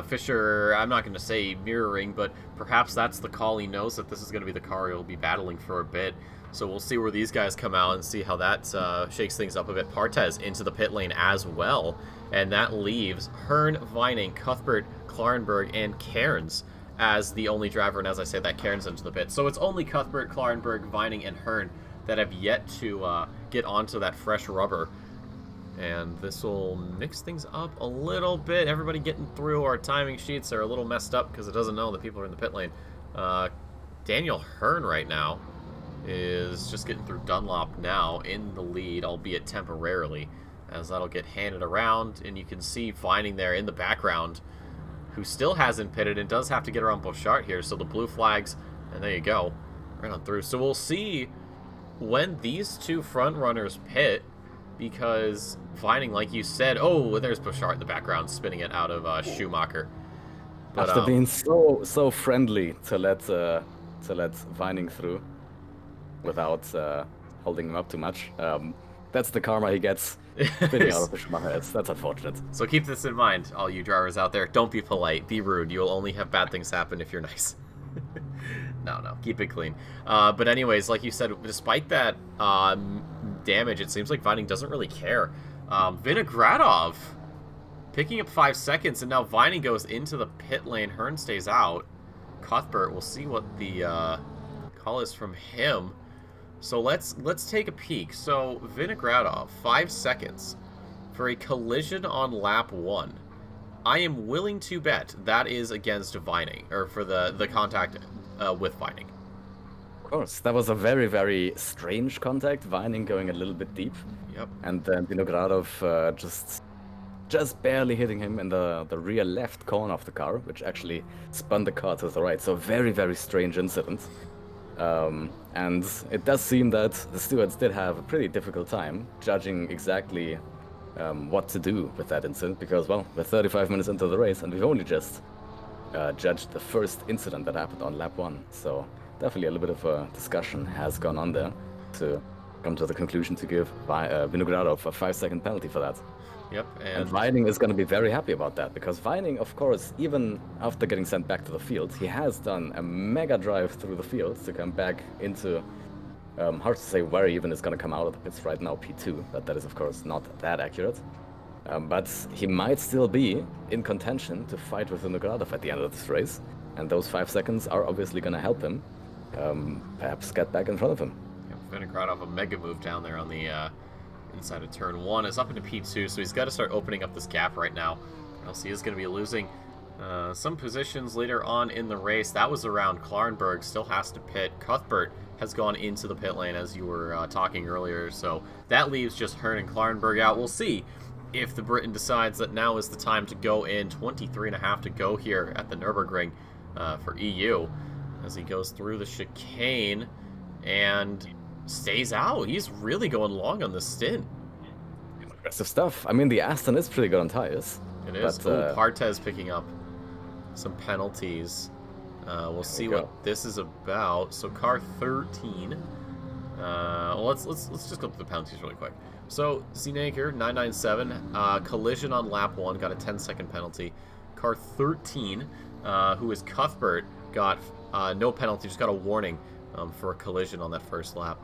Fischer, I'm not going to say mirroring, but perhaps that's the call. He knows that this is going to be the car he'll be battling for a bit. So we'll see where these guys come out and see how that shakes things up a bit. Partez into the pit lane as well, and that leaves Hearn, Vining, Cuthbert, Klarenberg, and Cairns as the only driver, and as I say that, Cairns into the pit. So it's only Cuthbert, Klarenberg, Vining, and Hearn that have yet to get onto that fresh rubber. And this will mix things up a little bit. Everybody getting through. Our timing sheets are a little messed up because it doesn't know that people are in the pit lane. Daniel Hearn right now is just getting through Dunlop now in the lead, albeit temporarily, as that'll get handed around. And you can see Vining there in the background, who still hasn't pitted and does have to get around Bouchard here. So the blue flags, and there you go, right on through. So we'll see when these two front runners pit, because Vining, like you said, oh, there's Bouchard in the background spinning it out of Schumacher. But, after being so friendly to let Vining through without holding him up too much, that's the karma he gets spinning out of the Schumacher. That's unfortunate. So keep this in mind, all you drivers out there. Don't be polite. Be rude. You'll only have bad things happen if you're nice. No, keep it clean. But anyways, like you said, despite that damage, it seems like Vining doesn't really care. Vinogradov picking up 5 seconds, and now Vining goes into the pit lane. Hearn stays out. Cuthbert, we'll see what the call is from him. So let's take a peek. So Vinogradov, 5 seconds for a collision on lap 1. I am willing to bet that is against Vining, or for the contact with Vining. Of course, that was a very, very strange contact. Vining going a little bit deep. Yep. And then Vinogradov just barely hitting him in the rear left corner of the car, which actually spun the car to the right. So very, very strange incident. And it does seem that the stewards did have a pretty difficult time judging exactly what to do with that incident, because, well, we're 35 minutes into the race and we've only just judged the first incident that happened on lap 1. So definitely a little bit of a discussion has gone on there to come to the conclusion to give Vinogradov a 5-second penalty for that. Yep. And Vining is going to be very happy about that, because Vining, of course, even after getting sent back to the field, he has done a mega drive through the field to come back into, hard to say where he even is going to come out of the pits right now, P2, but that is, of course, not that accurate. But he might still be in contention to fight with Vinogradov at the end of this race, and those 5 seconds are obviously going to help him perhaps get back in front of him. Yep, Vinogradov, a mega move down there on the inside of turn 1, is up into P2, so he's got to start opening up this gap right now, or else he is going to be losing some positions later on in the race. That was around Klarenberg, still has to pit. Cuthbert has gone into the pit lane, as you were talking earlier, so that leaves just Hearn and Klarenberg out. We'll see if the Briton decides that now is the time to go in. 23.5 to go here at the Nurburgring for EU, as he goes through the chicane and stays out. He's really going long on this stint. Impressive stuff. I mean, the Aston is pretty good on tires. It is. But, Partez picking up some penalties. We'll see what this is about. So car 13. Let's just go through the penalties really quick. So Zenaker 997 collision on lap 1, got a 10-second penalty. Car 13, who is Cuthbert, got no penalty, just got a warning for a collision on that first lap.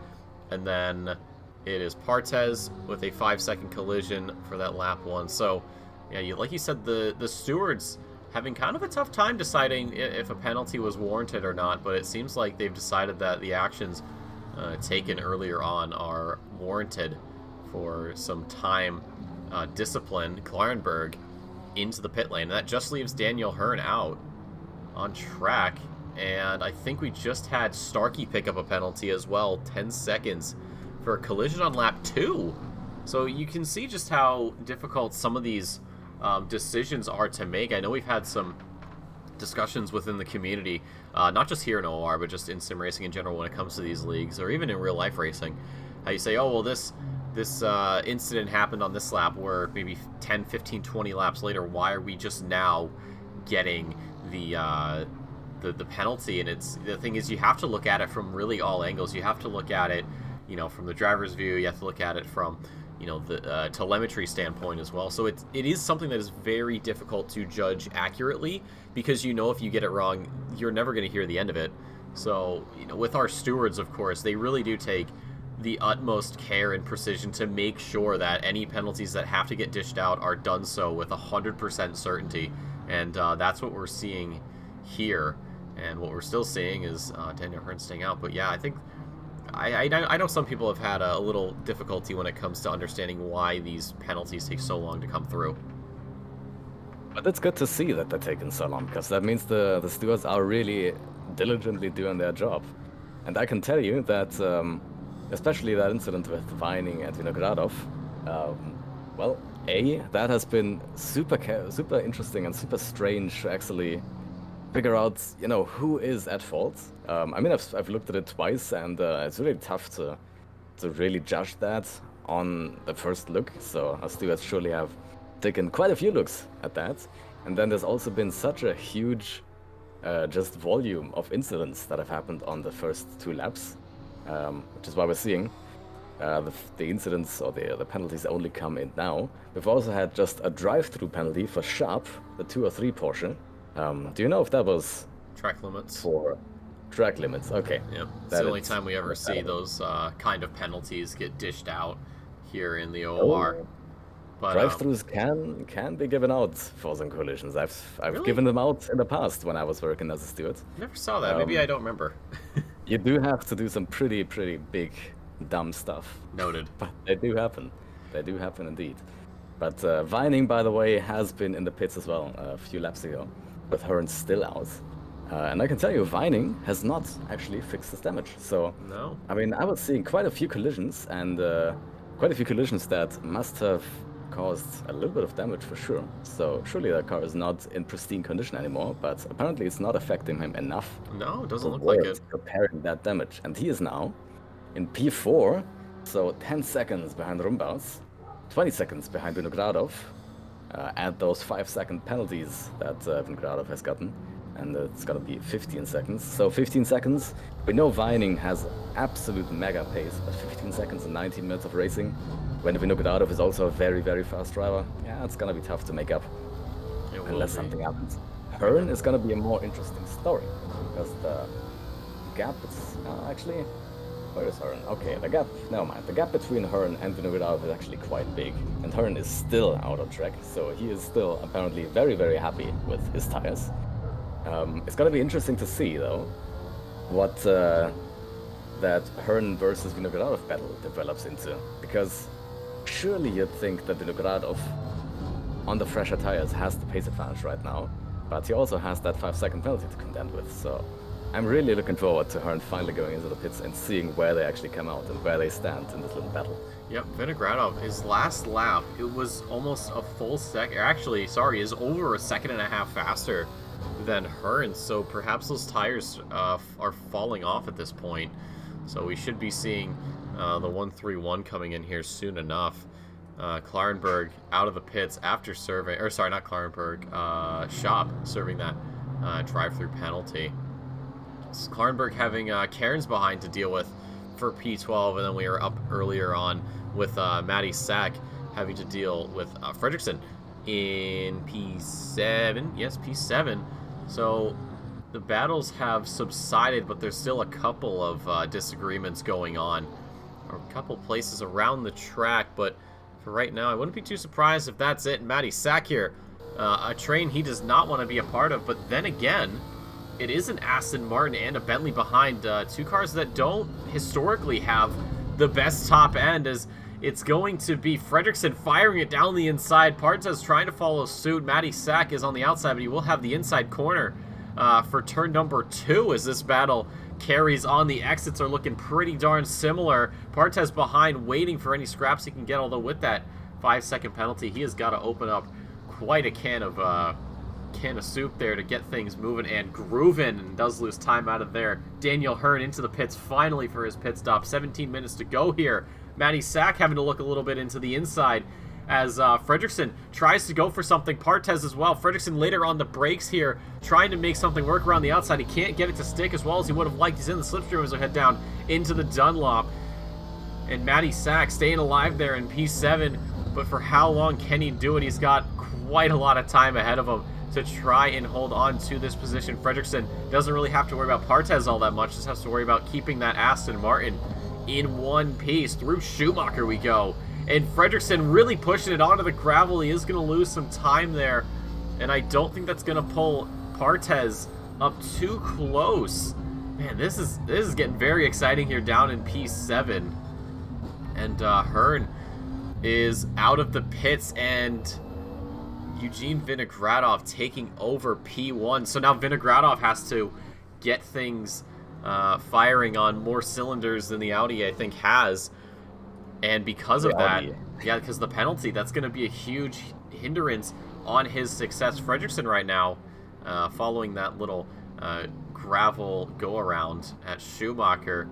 And then it is Partez with a 5-second collision for that lap 1. So, yeah, like you said, the stewards having kind of a tough time deciding if a penalty was warranted or not, but it seems like they've decided that the actions taken earlier on are warranted for some time discipline. Klarenberg into the pit lane, and that just leaves Daniel Hearn out on track. And I think we just had Starkey pick up a penalty as well, 10 seconds for a collision on lap 2. So you can see just how difficult some of these decisions are to make. I know we've had some discussions within the community, not just here in OR, but just in sim racing in general when it comes to these leagues, or even in real life racing. How you say, oh, well, this incident happened on this lap, where maybe 10, 15, 20 laps later, why are we just now getting the penalty? And the thing is, you have to look at it from really all angles. You have to look at it, from the driver's view. You have to look at it from, you know, the telemetry standpoint as well. So it is something that is very difficult to judge accurately, because you know if you get it wrong, you're never going to hear the end of it. So, you know, with our stewards, of course, they really do take the utmost care and precision to make sure that any penalties that have to get dished out are done so with 100% certainty. And that's what we're seeing here. And what we're still seeing is Daniel Hearn staying out. But yeah, I think I know some people have had a little difficulty when it comes to understanding why these penalties take so long to come through. But it's good to see that they're taking so long, because that means the stewards are really diligently doing their job. And I can tell you that, especially that incident with Vining and Vinogradov, well, that has been super interesting and super strange to actually figure out, you know, who is at fault. I mean, I've looked at it twice, and it's really tough to really judge that on the first look. So our stewards surely have taken quite a few looks at that. And then there's also been such a huge just volume of incidents that have happened on the first 2 laps, which is why we're seeing the incidents or the penalties only come in now. We've also had just a drive-through penalty for Sharp, the 203 Porsche. Do you know if that was track limits? For track limits, okay. Yeah, it's the only time we ever see those kind of penalties get dished out here in the OR. Oh. But drive-throughs can be given out for some collisions. I've really? given them out in the past when I was working as a steward. Never saw that. Maybe I don't remember. You do have to do some pretty big dumb stuff. Noted. But they do happen. They do happen indeed. But Vining, by the way, has been in the pits as well a few laps ago, with Hearn still out. And I can tell you, Vining has not actually fixed his damage. So, no. I mean, I was seeing quite a few collisions, and quite a few collisions that must have caused a little bit of damage for sure. So surely that car is not in pristine condition anymore, but apparently it's not affecting him enough. No, it doesn't look like it. Repairing that damage. And he is now in P4, so 10 seconds behind Rumbaus, 20 seconds behind Vinogradov. Add those 5-second penalties that Vinogradov has gotten, and it's gonna be 15 seconds. So 15 seconds, we know Vining has absolute mega pace, but 15 seconds and 19 minutes of racing, when Vinogradov is also a very fast driver, yeah, it's gonna be tough to make up, unless something happens. Hearn is gonna be a more interesting story, because the gap is, actually, where is Hearn? Okay, the gap, never mind. The gap between Hearn and Vinogradov is actually quite big, and Hearn is still out of track, so he is still apparently very happy with his tires. It's gonna be interesting to see, though, what that Hearn versus Vinogradov battle develops into, because surely you'd think that Vinogradov, on the fresher tires, has the pace advantage right now, but he also has that 5-second penalty to contend with, so I'm really looking forward to Hearn finally going into the pits and seeing where they actually come out and where they stand in this little battle. Yep, Vinogradov, his last lap, it was almost a full second, actually, sorry, is over a second and a half faster than Hearn, so perhaps those tires are falling off at this point. So we should be seeing the 131 coming in here soon enough. Klarenberg out of the pits after serving, or sorry, not Klarenberg, Shop serving that drive-through penalty. So Klarenberg having Cairns behind to deal with for P12, and then we were up earlier on with Matty Sack having to deal with Fredrickson in P7. Yes, P7. So the battles have subsided, but there's still a couple of disagreements going on, or a couple places around the track, but for right now, I wouldn't be too surprised if that's it. Matty Sack here, a train he does not want to be a part of, but then again, it is an Aston Martin and a Bentley behind, two cars that don't historically have the best top end, as it's going to be Fredrickson firing it down the inside. Partes trying to follow suit. Matty Sack is on the outside, but he will have the inside corner for turn number 2 as this battle carries on. The exits are looking pretty darn similar. Partes behind, waiting for any scraps he can get, although with that 5-second penalty, he has got to open up quite a can of soup there to get things moving and grooving, and does lose time out of there. Daniel Hearn into the pits finally for his pit stop. 17 minutes to go here. Matty Sack having to look a little bit into the inside as Fredrickson tries to go for something. Partes as well. Fredrickson later on the brakes here, trying to make something work around the outside. He can't get it to stick as well as he would have liked. He's in the slipstream as we head down into the Dunlop. And Matty Sack staying alive there in P7, but for how long can he do it? He's got quite a lot of time ahead of him to try and hold on to this position. Fredrickson doesn't really have to worry about Partez all that much, just has to worry about keeping that Aston Martin in one piece. Through Schumacher we go. And Fredrickson really pushing it onto the gravel. He is going to lose some time there, and I don't think that's going to pull Partez up too close. Man, this is getting very exciting here down in P7. And Hearn is out of the pits, and Eugene Vinogradov taking over P1. So now Vinogradov has to get things firing on more cylinders than the Audi, I think, has. And because of that, yeah, because the penalty, that's going to be a huge hindrance on his success. Fredrickson right now, following that little gravel go-around at Schumacher,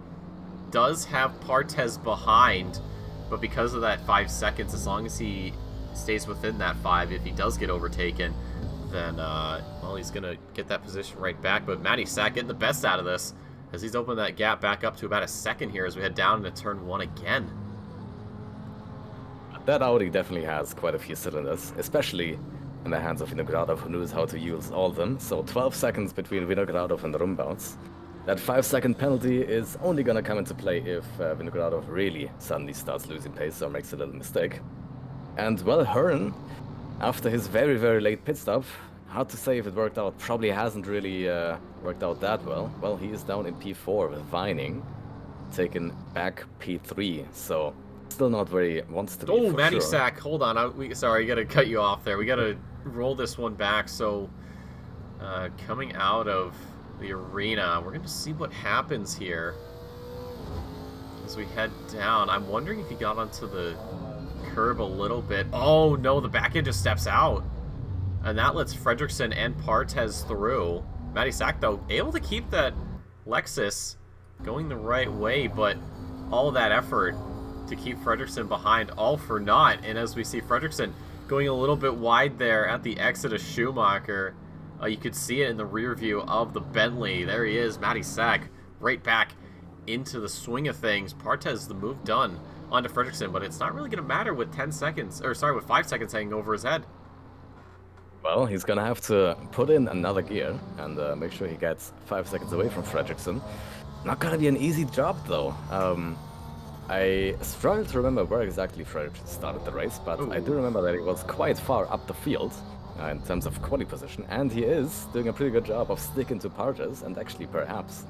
does have Partez behind, but because of that 5 seconds, as long as he stays within that 5, if he does get overtaken, then, well, he's going to get that position right back. But Matty Sack getting the best out of this, as he's opened that gap back up to about a second here as we head down into turn 1 again. That Audi definitely has quite a few cylinders, especially in the hands of Vinogradov, who knows how to use all of them. So 12 seconds between Vinogradov and Rumbouts. That 5-second penalty is only going to come into play if Vinogradov really suddenly starts losing pace or makes a little mistake. And, well, Hearn, after his very, very late pit stop, hard to say if it worked out. Probably hasn't really worked out that well. Well, he is down in P4 with Vining, taken back P3, so still not where he wants to be. Oh, Matty sure. Sack, hold on. Sorry, I got to cut you off there. We got to roll this one back. So, coming out of the arena, we're going to see what happens here as we head down. I'm wondering if he got onto the curb a little bit. Oh, no, the back end just steps out. And that lets Fredrickson and Partez through. Matty Sack, though, able to keep that Lexus going the right way, but all that effort to keep Fredrickson behind, all for naught. And as we see Fredrickson going a little bit wide there at the exit of Schumacher, you could see it in the rear view of the Bentley. There he is, Matty Sack, right back into the swing of things. Partez, the move done onto Fredrickson, but it's not really going to matter with 5 seconds hanging over his head. Well, he's gonna have to put in another gear and make sure he gets 5 seconds away from Fredrickson. Not gonna be an easy job, though. I struggle to remember where exactly Fredrickson started the race, but I do remember that he was quite far up the field in terms of quality position, and he is doing a pretty good job of sticking to Partez and actually perhaps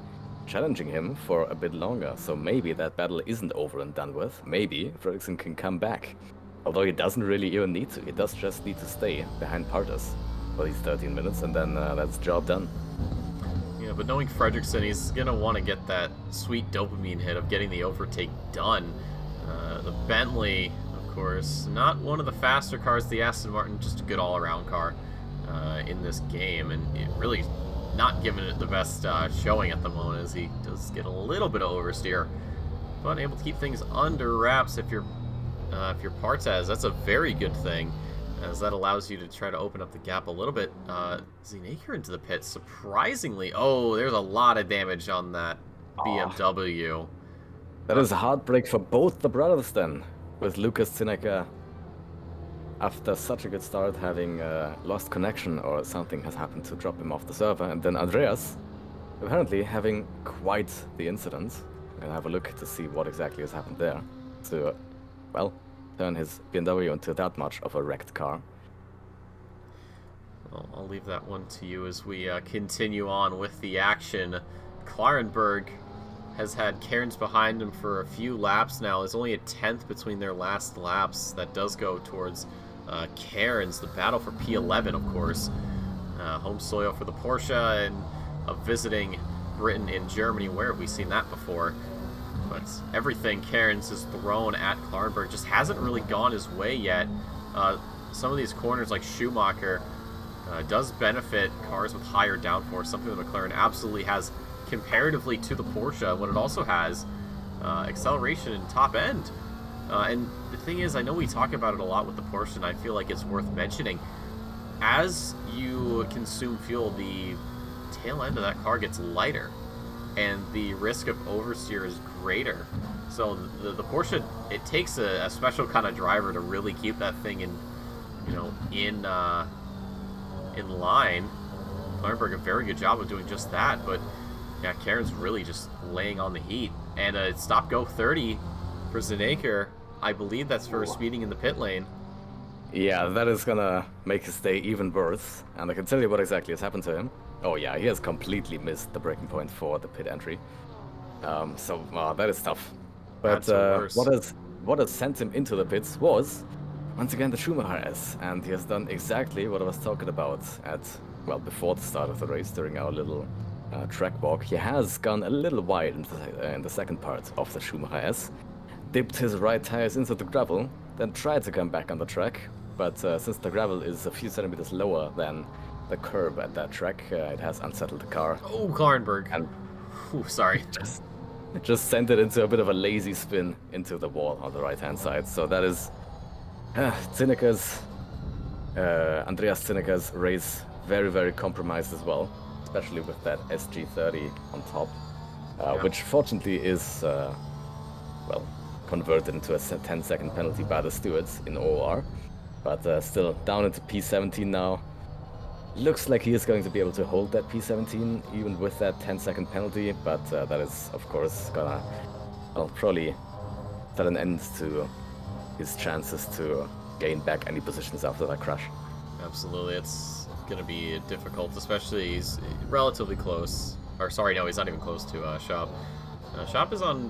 challenging him for a bit longer. So maybe that battle isn't over and done with. Maybe Fredrickson can come back. Although he doesn't really even need to. He does just need to stay behind Partez for these 13 minutes, and then that's job done. Yeah, but knowing Fredrickson, he's going to want to get that sweet dopamine hit of getting the overtake done. The Bentley, of course, not one of the faster cars. The Aston Martin, just a good all-around car in this game, and it really not giving it the best showing at the moment, as he does get a little bit of oversteer, but able to keep things under wraps. If you're Partez, that's a very good thing, as that allows you to try to open up the gap a little bit. Zenaker into the pit, surprisingly. Oh, there's a lot of damage on that BMW. That is a heartbreak for both the brothers then, with Lucas Zenaker, after such a good start, having lost connection or something has happened to drop him off the server, and then Andreas apparently having quite the incident. I'll have a look to see what exactly has happened there. So, well, turn his BMW into that much of a wrecked car. Well, I'll leave that one to you as we continue on with the action. Klarenberg has had Cairns behind him for a few laps now. There's only a 10th between their last laps. That does go towards Cairns. The battle for P11, of course. Home soil for the Porsche, and visiting Britain in Germany. Where have we seen that before? But everything Cairns has thrown at Klarenberg just hasn't really gone his way yet. Some of these corners, like Schumacher, does benefit cars with higher downforce, something that McLaren absolutely has comparatively to the Porsche, when it also has acceleration and top end. And the thing is, I know we talk about it a lot with the Porsche, and I feel like it's worth mentioning. As you consume fuel, the tail end of that car gets lighter, and the risk of oversteer is Raider. So the Porsche, it takes a special kind of driver to really keep that thing in, you know, in line. Nurburgring a very good job of doing just that, but yeah, Karen's really just laying on the heat. And stop go 30 for Zinaker. I believe that's for speeding in the pit lane. Yeah, that is gonna make his day even worse, and I can tell you what exactly has happened to him. Oh yeah, he has completely missed the breaking point for the pit entry. So that is tough. But what has sent him into the pits was, once again, the Schumacher S, and he has done exactly what I was talking about before the start of the race during our little track walk. He has gone a little wide in the second part of the Schumacher S, dipped his right tires into the gravel, then tried to come back on the track, but since the gravel is a few centimeters lower than the curb at that track, it has unsettled the car. Oh, Klarenberg. And sorry. Just sent it into a bit of a lazy spin into the wall on the right-hand side. So that is Andreas Zinneker's race very, very compromised as well, especially with that SG30 on top, which fortunately is, converted into a 10-second penalty by the stewards in OR, but still down into P17 now. Looks like he is going to be able to hold that P17 even with that 10-second penalty, but that is of course gonna probably set an end to his chances to gain back any positions after that crash. Absolutely, it's gonna be difficult, especially he's relatively close. Or sorry, no, he's not even close to Shop. Shop is on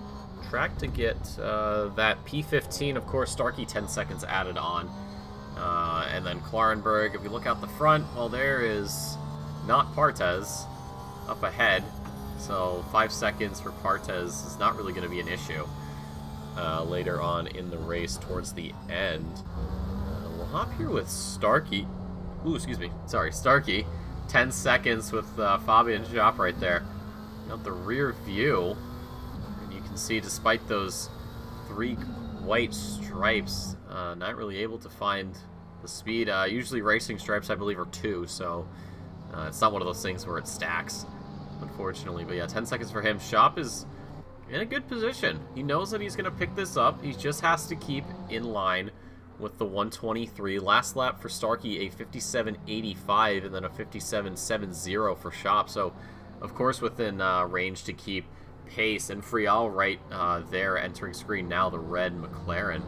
track to get that P15, of course, Starkey 10 seconds added on. And then Klarenberg, if we look out the front, well, there is not Partez up ahead. So 5 seconds for Partez is not really going to be an issue later on in the race towards the end. We'll hop here with Starkey. Ooh, excuse me. Sorry, Starkey. 10 seconds with Fabian Jopp right there. Got the rear view. And you can see despite those 3 white stripes, not really able to find the speed. Usually racing stripes, I believe, are 2, so it's not one of those things where it stacks, unfortunately. But yeah, 10 seconds for him. Shop is in a good position. He knows that he's going to pick this up. He just has to keep in line with the 123. Last lap for Starkey, a 57.85, and then a 57.70 for Shop. So, of course, within range to keep pace. And Frial right there entering screen now, the red McLaren.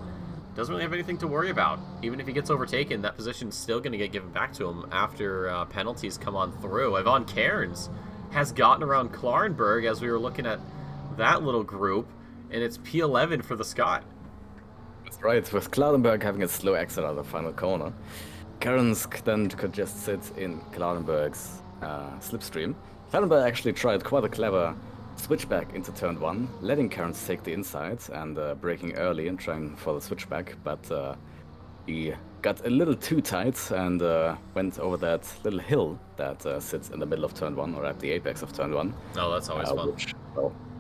Doesn't really have anything to worry about. Even if he gets overtaken, that position's still going to get given back to him after penalties come on through. Ivan Cairns has gotten around Klarenberg as we were looking at that little group, and it's P11 for the Scot. That's right, with Klarenberg having a slow exit out of the final corner. Cairns then could just sit in Klarenberg's slipstream. Klarenberg actually tried quite a clever switchback into turn 1, letting Cairns take the inside and braking early and trying for the switchback, but he got a little too tight and went over that little hill that sits in the middle of turn 1, or at the apex of turn 1. Oh, that's always fun.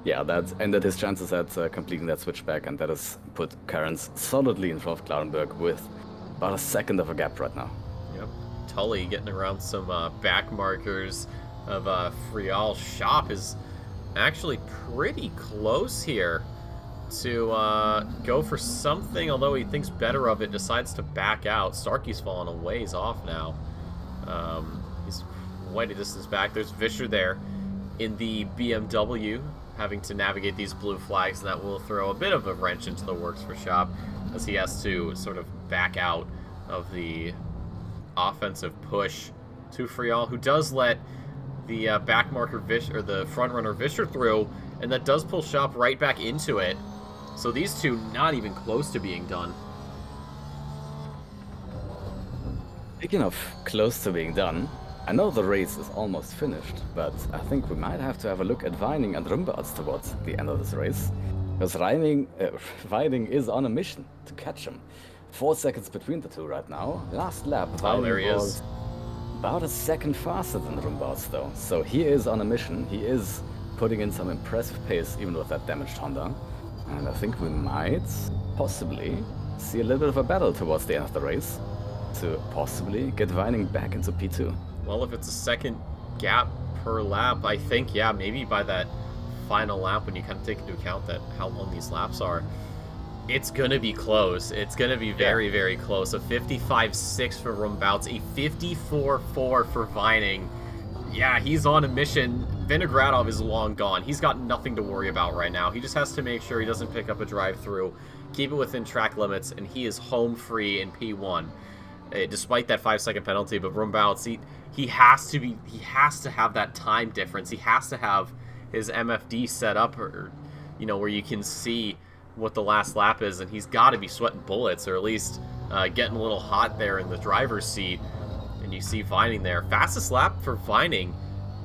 Yeah, that ended his chances at completing that switchback, and that has put Cairns solidly in front of Klarenberg with about a second of a gap right now. Yep, Tully getting around some back markers of Frial. Shop is actually pretty close here to go for something, although he thinks better of it, decides to back out. Starkey's fallen a ways off now. He's quite a distance back. There's Vischer there in the BMW, having to navigate these blue flags, and that will throw a bit of a wrench into the works for Shop, as he has to sort of back out of the offensive push to Frial, who does let the back marker or the front runner Vischer through, and that does pull Shop right back into it. So these two not even close to being done. Speaking of close to being done, I know the race is almost finished, but I think we might have to have a look at Vining and Rumbarts towards the end of this race, because Vining is on a mission to catch him. 4 seconds between the two right now. Last lap, Vining was about a second faster than Rumbarts though, so he is on a mission. He is putting in some impressive pace even with that damaged Honda, and I think we might possibly see a little bit of a battle towards the end of the race to possibly get Vining back into P2. Well, if it's a second gap per lap, I think, yeah, maybe by that final lap, when you kind of take into account that how long these laps are, it's going to be close. It's going to be very, very close. A 55.6 for Rumbouts, a 54.4 for Vining. Yeah, he's on a mission. Vinogradov is long gone. He's got nothing to worry about right now. He just has to make sure he doesn't pick up a drive-through, keep it within track limits, and he is home free in P1. Despite that 5-second penalty, but Rumbouts, he has to have that time difference. He has to have his MFD set up, or where you can see what the last lap is, and he's got to be sweating bullets, or at least getting a little hot there in the driver's seat. And you see Vining there. Fastest lap for Vining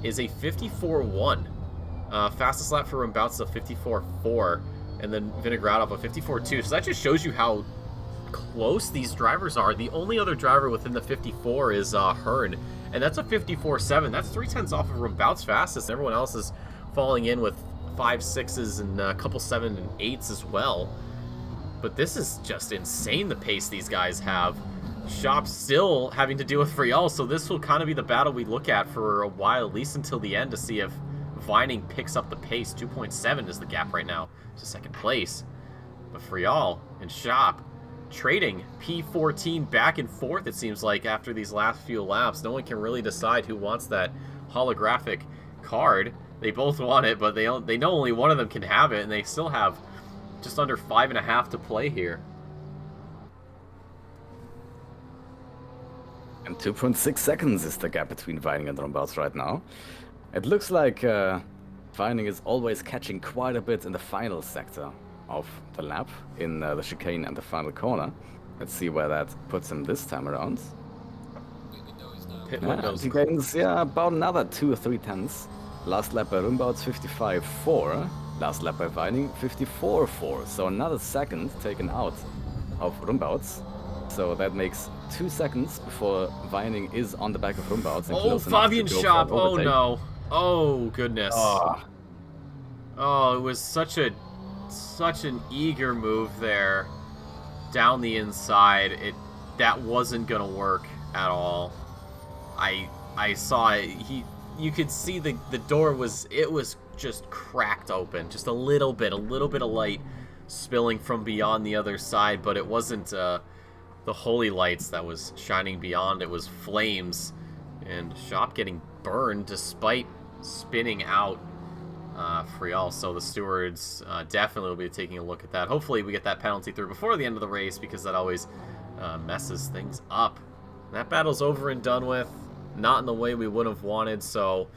is a 54.1. Fastest lap for Rumbouts is a 54.4, and then Vinogradov a 54.2. So that just shows you how close these drivers are. The only other driver within the 54 is Hearn, and that's a 54.7. That's 0.3 off of Rumbouts' fastest. Everyone else is falling in with 5.6s and a couple 7 and 8s as well. But this is just insane, the pace these guys have. Shop's still having to deal with Friol, so this will kind of be the battle we look at for a while, at least until the end, to see if Vining picks up the pace. 2.7 is the gap right now to second place. But Friol and Shop trading P14 back and forth, it seems like, after these last few laps. No one can really decide who wants that holographic card. They both want it, but they know only one of them can have it, and they still have just under 5.5 to play here. And 2.6 seconds is the gap between Vining and Rumbouts right now. It looks like Vining is always catching quite a bit in the final sector of the lap, in the chicane and the final corner. Let's see where that puts him this time around. Pit windows. He gains, about another 2 or 3 tenths. Last lap by Rumbouts, 55.4. Last lap by Vining, 54.4. So another second taken out of Rumbouts. So that makes 2 seconds before Vining is on the back of Rumbouts. Oh, Fabian Shop. Oh, no. Oh, goodness. Oh, it was such an eager move there down the inside. That wasn't going to work at all. I saw it. You could see the door was just cracked open. Just a little bit of light spilling from beyond the other side, but it wasn't the holy lights that was shining beyond. It was flames, and Shop getting burned despite spinning out Friol. So the stewards definitely will be taking a look at that. Hopefully we get that penalty through before the end of the race, because that always messes things up. That battle's over and done with. Not in the way we would have wanted, so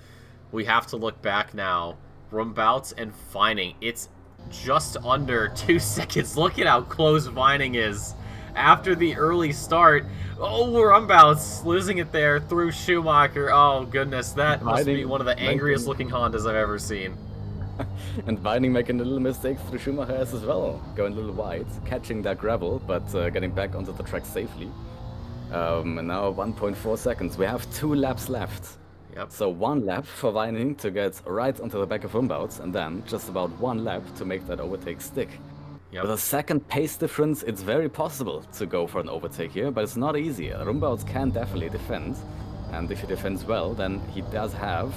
we have to look back now. Rumbouts and Vining. It's just under 2 seconds. Look at how close Vining is after the early start. Oh, Rumbouts losing it there through Schumacher. Oh, goodness. That must be one of the angriest looking Hondas I've ever seen. And Vining making a little mistake through Schumacher as well. Going a little wide, catching that gravel, but getting back onto the track safely. And now 1.4 seconds. We have 2 laps left. Yep. So 1 lap for Vining to get right onto the back of Rumbouts, and then just about 1 lap to make that overtake stick. Yep. With a second pace difference, it's very possible to go for an overtake here, but it's not easy. Rumbouts can definitely defend, and if he defends well, then he does have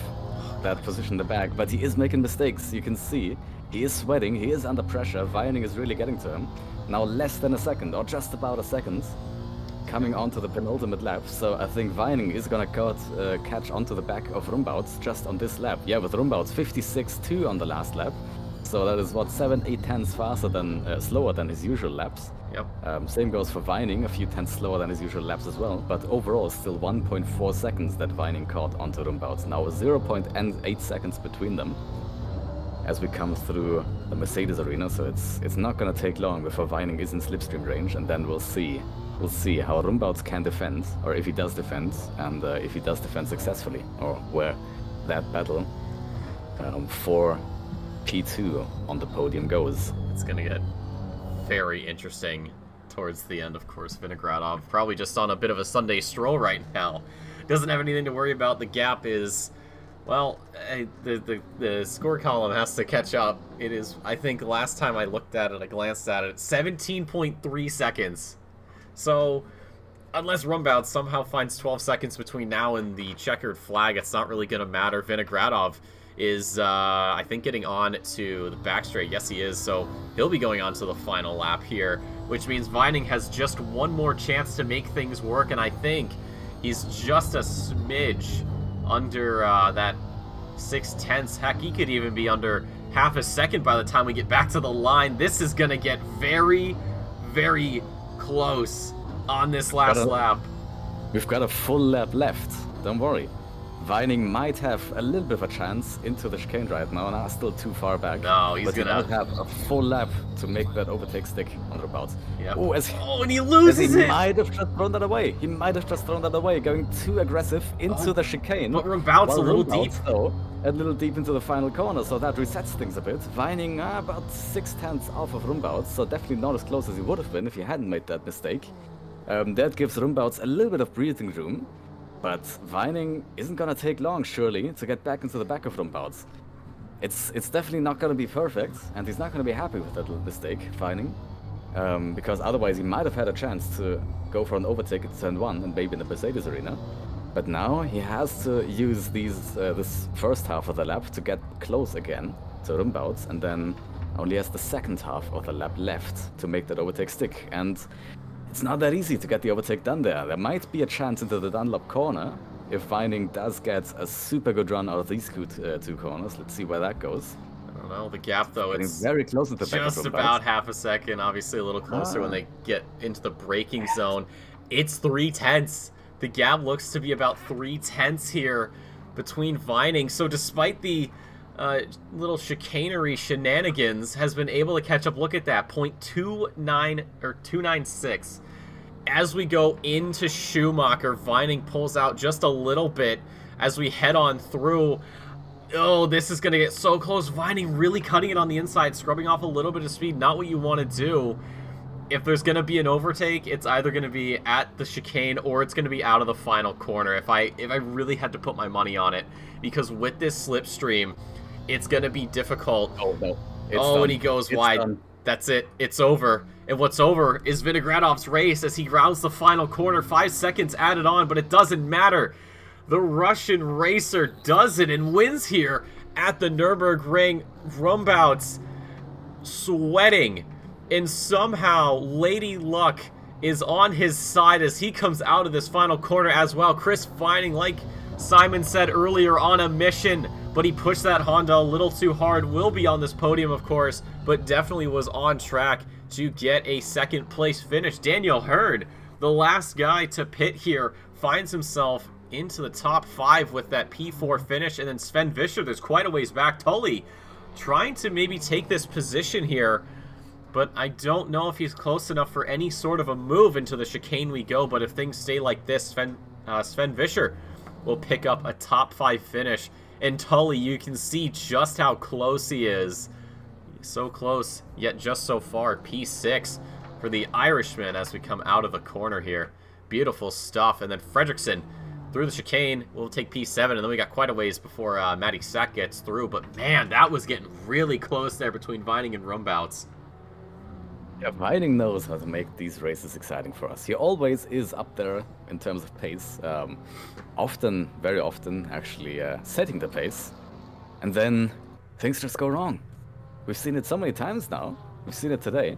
that position in the back, but he is making mistakes. You can see he is sweating, he is under pressure. Vining is really getting to him. Now less than a second, or just about a second, coming onto the penultimate lap. So I think Vining is gonna catch onto the back of Rumbouts just on this lap. Yeah, with Rumbouts 56.2 on the last lap. So that is what, 7-8 tenths faster than slower than his usual laps. Yep. Same goes for Vining, a few tenths slower than his usual laps as well. But overall, still 1.4 seconds that Vining caught onto Rumbouts. Now 0.8 seconds between them as we come through the Mercedes arena. So it's not gonna take long before Vining is in slipstream range, and then we'll see. We'll see how Rumbouts can defend, or if he does defend, and if he does defend successfully, or where that battle for P2 on the podium goes. It's going to get very interesting towards the end, of course. Vinogradov probably just on a bit of a Sunday stroll right now. Doesn't have anything to worry about. The gap is, well, the score column has to catch up. It is, I think last time I looked at it, I glanced at it, 17.3 seconds. So, unless Rumbouts somehow finds 12 seconds between now and the checkered flag, it's not really going to matter. Vinogradov is, I think, getting on to the back straight. Yes, he is. So he'll be going on to the final lap here, which means Vining has just one more chance to make things work, and I think he's just a smidge under that 6/10. Heck, he could even be under half a second by the time we get back to the line. This is going to get very, very close on this last lap. We've got a full lap left. Don't worry. Vining might have a little bit of a chance into the chicane right now, and I'm still too far back. No, he's but gonna he might have a full lap to make that overtake stick on the route. Yep. Oh, and he loses it! He might have just thrown that away. He might have just thrown that away, going too aggressive into the chicane. But Rumbout's a little deep. Though, a little deep into the final corner, so that resets things a bit. Vining about 6/10 off of Rumbout, so definitely not as close as he would have been if he hadn't made that mistake. That gives Rumbout a little bit of breathing room. But Vining isn't gonna take long, surely, to get back into the back of Rumbout. It's definitely not gonna be perfect, and he's not gonna be happy with that little mistake, Vining. Because otherwise he might have had a chance to go for an overtake at turn 1 and maybe in the Mercedes arena. But now he has to use this first half of the lap to get close again to Rumbout, and then only has the second half of the lap left to make that overtake stick. And it's not that easy to get the overtake done there. There might be a chance into the Dunlop corner if Vining does get a super good run out of these two corners. Let's see where that goes. I don't know. The gap, though, it's very close to the back just about half a second. Obviously, a little closer when they get into the braking zone. It's 3/10. The gap looks to be about 3/10 here between Vining. So despite the little chicanery shenanigans, has been able to catch up. Look at that, 0.29 or 296. As we go into Schumacher, Vining pulls out just a little bit as we head on through. Oh, this is going to get so close. Vining really cutting it on the inside, scrubbing off a little bit of speed. Not what you want to do. If there's going to be an overtake, it's either going to be at the chicane or it's going to be out of the final corner. If I really had to put my money on it, because with this slipstream, it's going to be difficult. Oh, no. And he goes wide. Done. That's it. It's over. And what's over is Vinogradov's race as he rounds the final corner. 5 seconds added on, but it doesn't matter. The Russian racer does it and wins here at the Nurburgring. Rumbout's sweating, and somehow Lady Luck is on his side as he comes out of this final corner as well. Chris Vining, like Simon said earlier, on a mission, but he pushed that Honda a little too hard. Will be on this podium, of course, but definitely was on track to get a second place finish. Daniel Hurd, the last guy to pit here, finds himself into the top 5 with that P4 finish, and then Sven Vischer, there's quite a ways back. Tully trying to maybe take this position here, but I don't know if he's close enough for any sort of a move into the chicane we go. But if things stay like this, Sven Vischer will pick up a top 5 finish. And Tully, you can see just how close he is. So close, yet just so far. P6 for the Irishman as we come out of the corner here. Beautiful stuff. And then Fredrickson through the chicane will take P7. And then we got quite a ways before Matty Sack gets through. But man, that was getting really close there between Vining and Rumbouts. Yeah, Vining knows how to make these races exciting for us. He always is up there in terms of pace. Often, very often, actually setting the pace. And then things just go wrong. We've seen it so many times now. We've seen it today.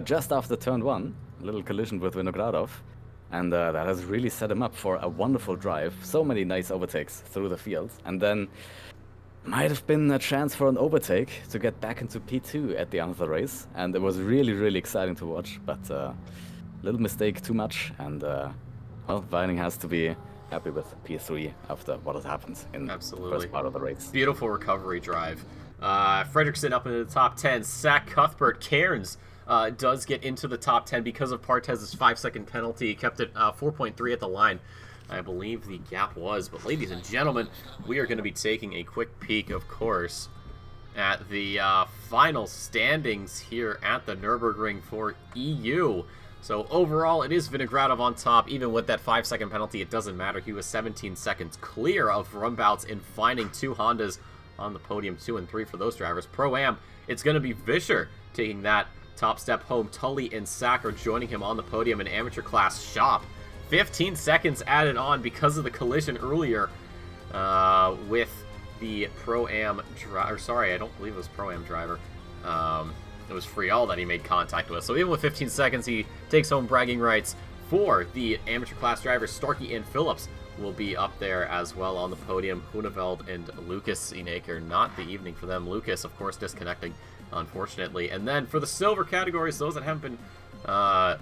Just after turn 1, a little collision with Vinogradov. And that has really set him up for a wonderful drive. So many nice overtakes through the field. And then might have been a chance for an overtake to get back into P2 at the end of the race. And it was really, really exciting to watch. But little mistake too much. And, well, Vining has to be happy with P3 after what has happened in the first part of the race. Beautiful recovery drive. Fredrickson up into the top 10. Sack, Cuthbert, Cairns does get into the top 10 because of Partez's 5-second penalty. He kept it 4.3 at the line, I believe the gap was. But ladies and gentlemen, we are going to be taking a quick peek, of course, at the final standings here at the Nürburgring for EU. So overall, it is Vinogradov on top. Even with that 5-second penalty, it doesn't matter. He was 17 seconds clear of Rumbouts in finding 2 Hondas on the podium, 2 and 3 for those drivers. Pro-Am, it's going to be Vischer taking that top step home. Tully and Sack are joining him on the podium in amateur class shop. 15 seconds added on because of the collision earlier with the Pro-Am driver. Sorry, I don't believe it was Pro-Am driver. It was Friol that he made contact with. So even with 15 seconds, he takes home bragging rights for the amateur class drivers. Starkey and Phillips will be up there as well on the podium. Huneveld and Lucas Enaker, not the evening for them. Lucas, of course, disconnecting, unfortunately. And then for the silver categories, those that haven't been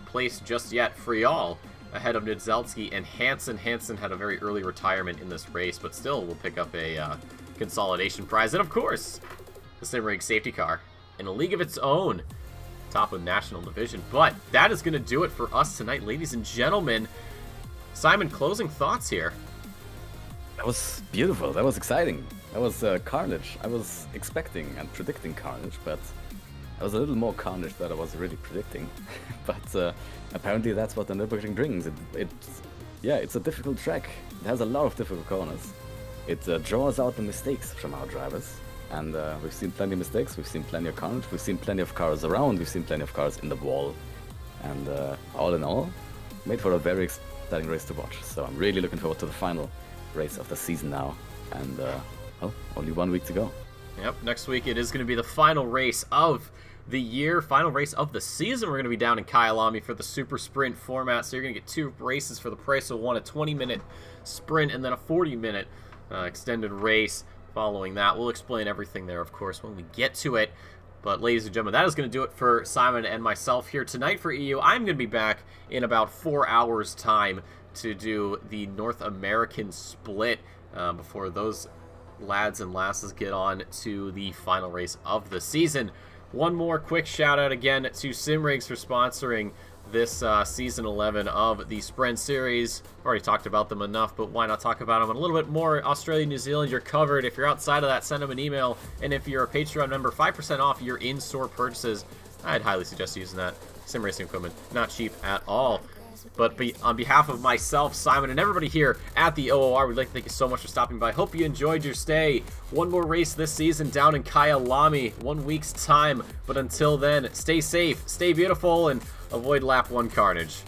placed just yet, Friol ahead of Nidzelsky and Hansen. Hansen had a very early retirement in this race, but still will pick up a consolidation prize. And of course, the Simrigs safety car in a league of its own, top of national division. But that is going to do it for us tonight, ladies and gentlemen. Simon, closing thoughts here. That was beautiful. That was exciting. That was carnage. I was expecting and predicting carnage, but that was a little more carnage than I was really predicting. But apparently that's what the Nurburgring brings. It's a difficult track. It has a lot of difficult corners. It draws out the mistakes from our drivers. And we've seen plenty of mistakes, we've seen plenty of carnage, we've seen plenty of cars around, we've seen plenty of cars in the wall. And all in all, made for a very exciting race to watch. So I'm really looking forward to the final race of the season now. And, well, only 1 week to go. Yep, next week it is going to be the final race of the year, final race of the season. We're going to be down in Kyalami for the Super Sprint format. So you're going to get 2 races for the price of one, a 20-minute sprint and then a 40-minute extended race. Following that, we'll explain everything there, of course, when we get to it. But ladies and gentlemen, that is going to do it for Simon and myself here tonight for EU. I'm going to be back in about 4 hours' time to do the North American split before those lads and lasses get on to the final race of the season. One more quick shout out again to Simrigs for sponsoring this Season 11 of the Sprint Series. I've already talked about them enough, but why not talk about them a little bit more? Australia, New Zealand, you're covered. If you're outside of that, send them an email. And if you're a Patreon member, 5% off your in-store purchases. I'd highly suggest using that. Sim racing equipment, not cheap at all. But on behalf of myself, Simon, and everybody here at the OOR, we'd like to thank you so much for stopping by. Hope you enjoyed your stay. One more race this season down in Kyalami, 1 week's time. But until then, stay safe, stay beautiful, and avoid lap 1 carnage.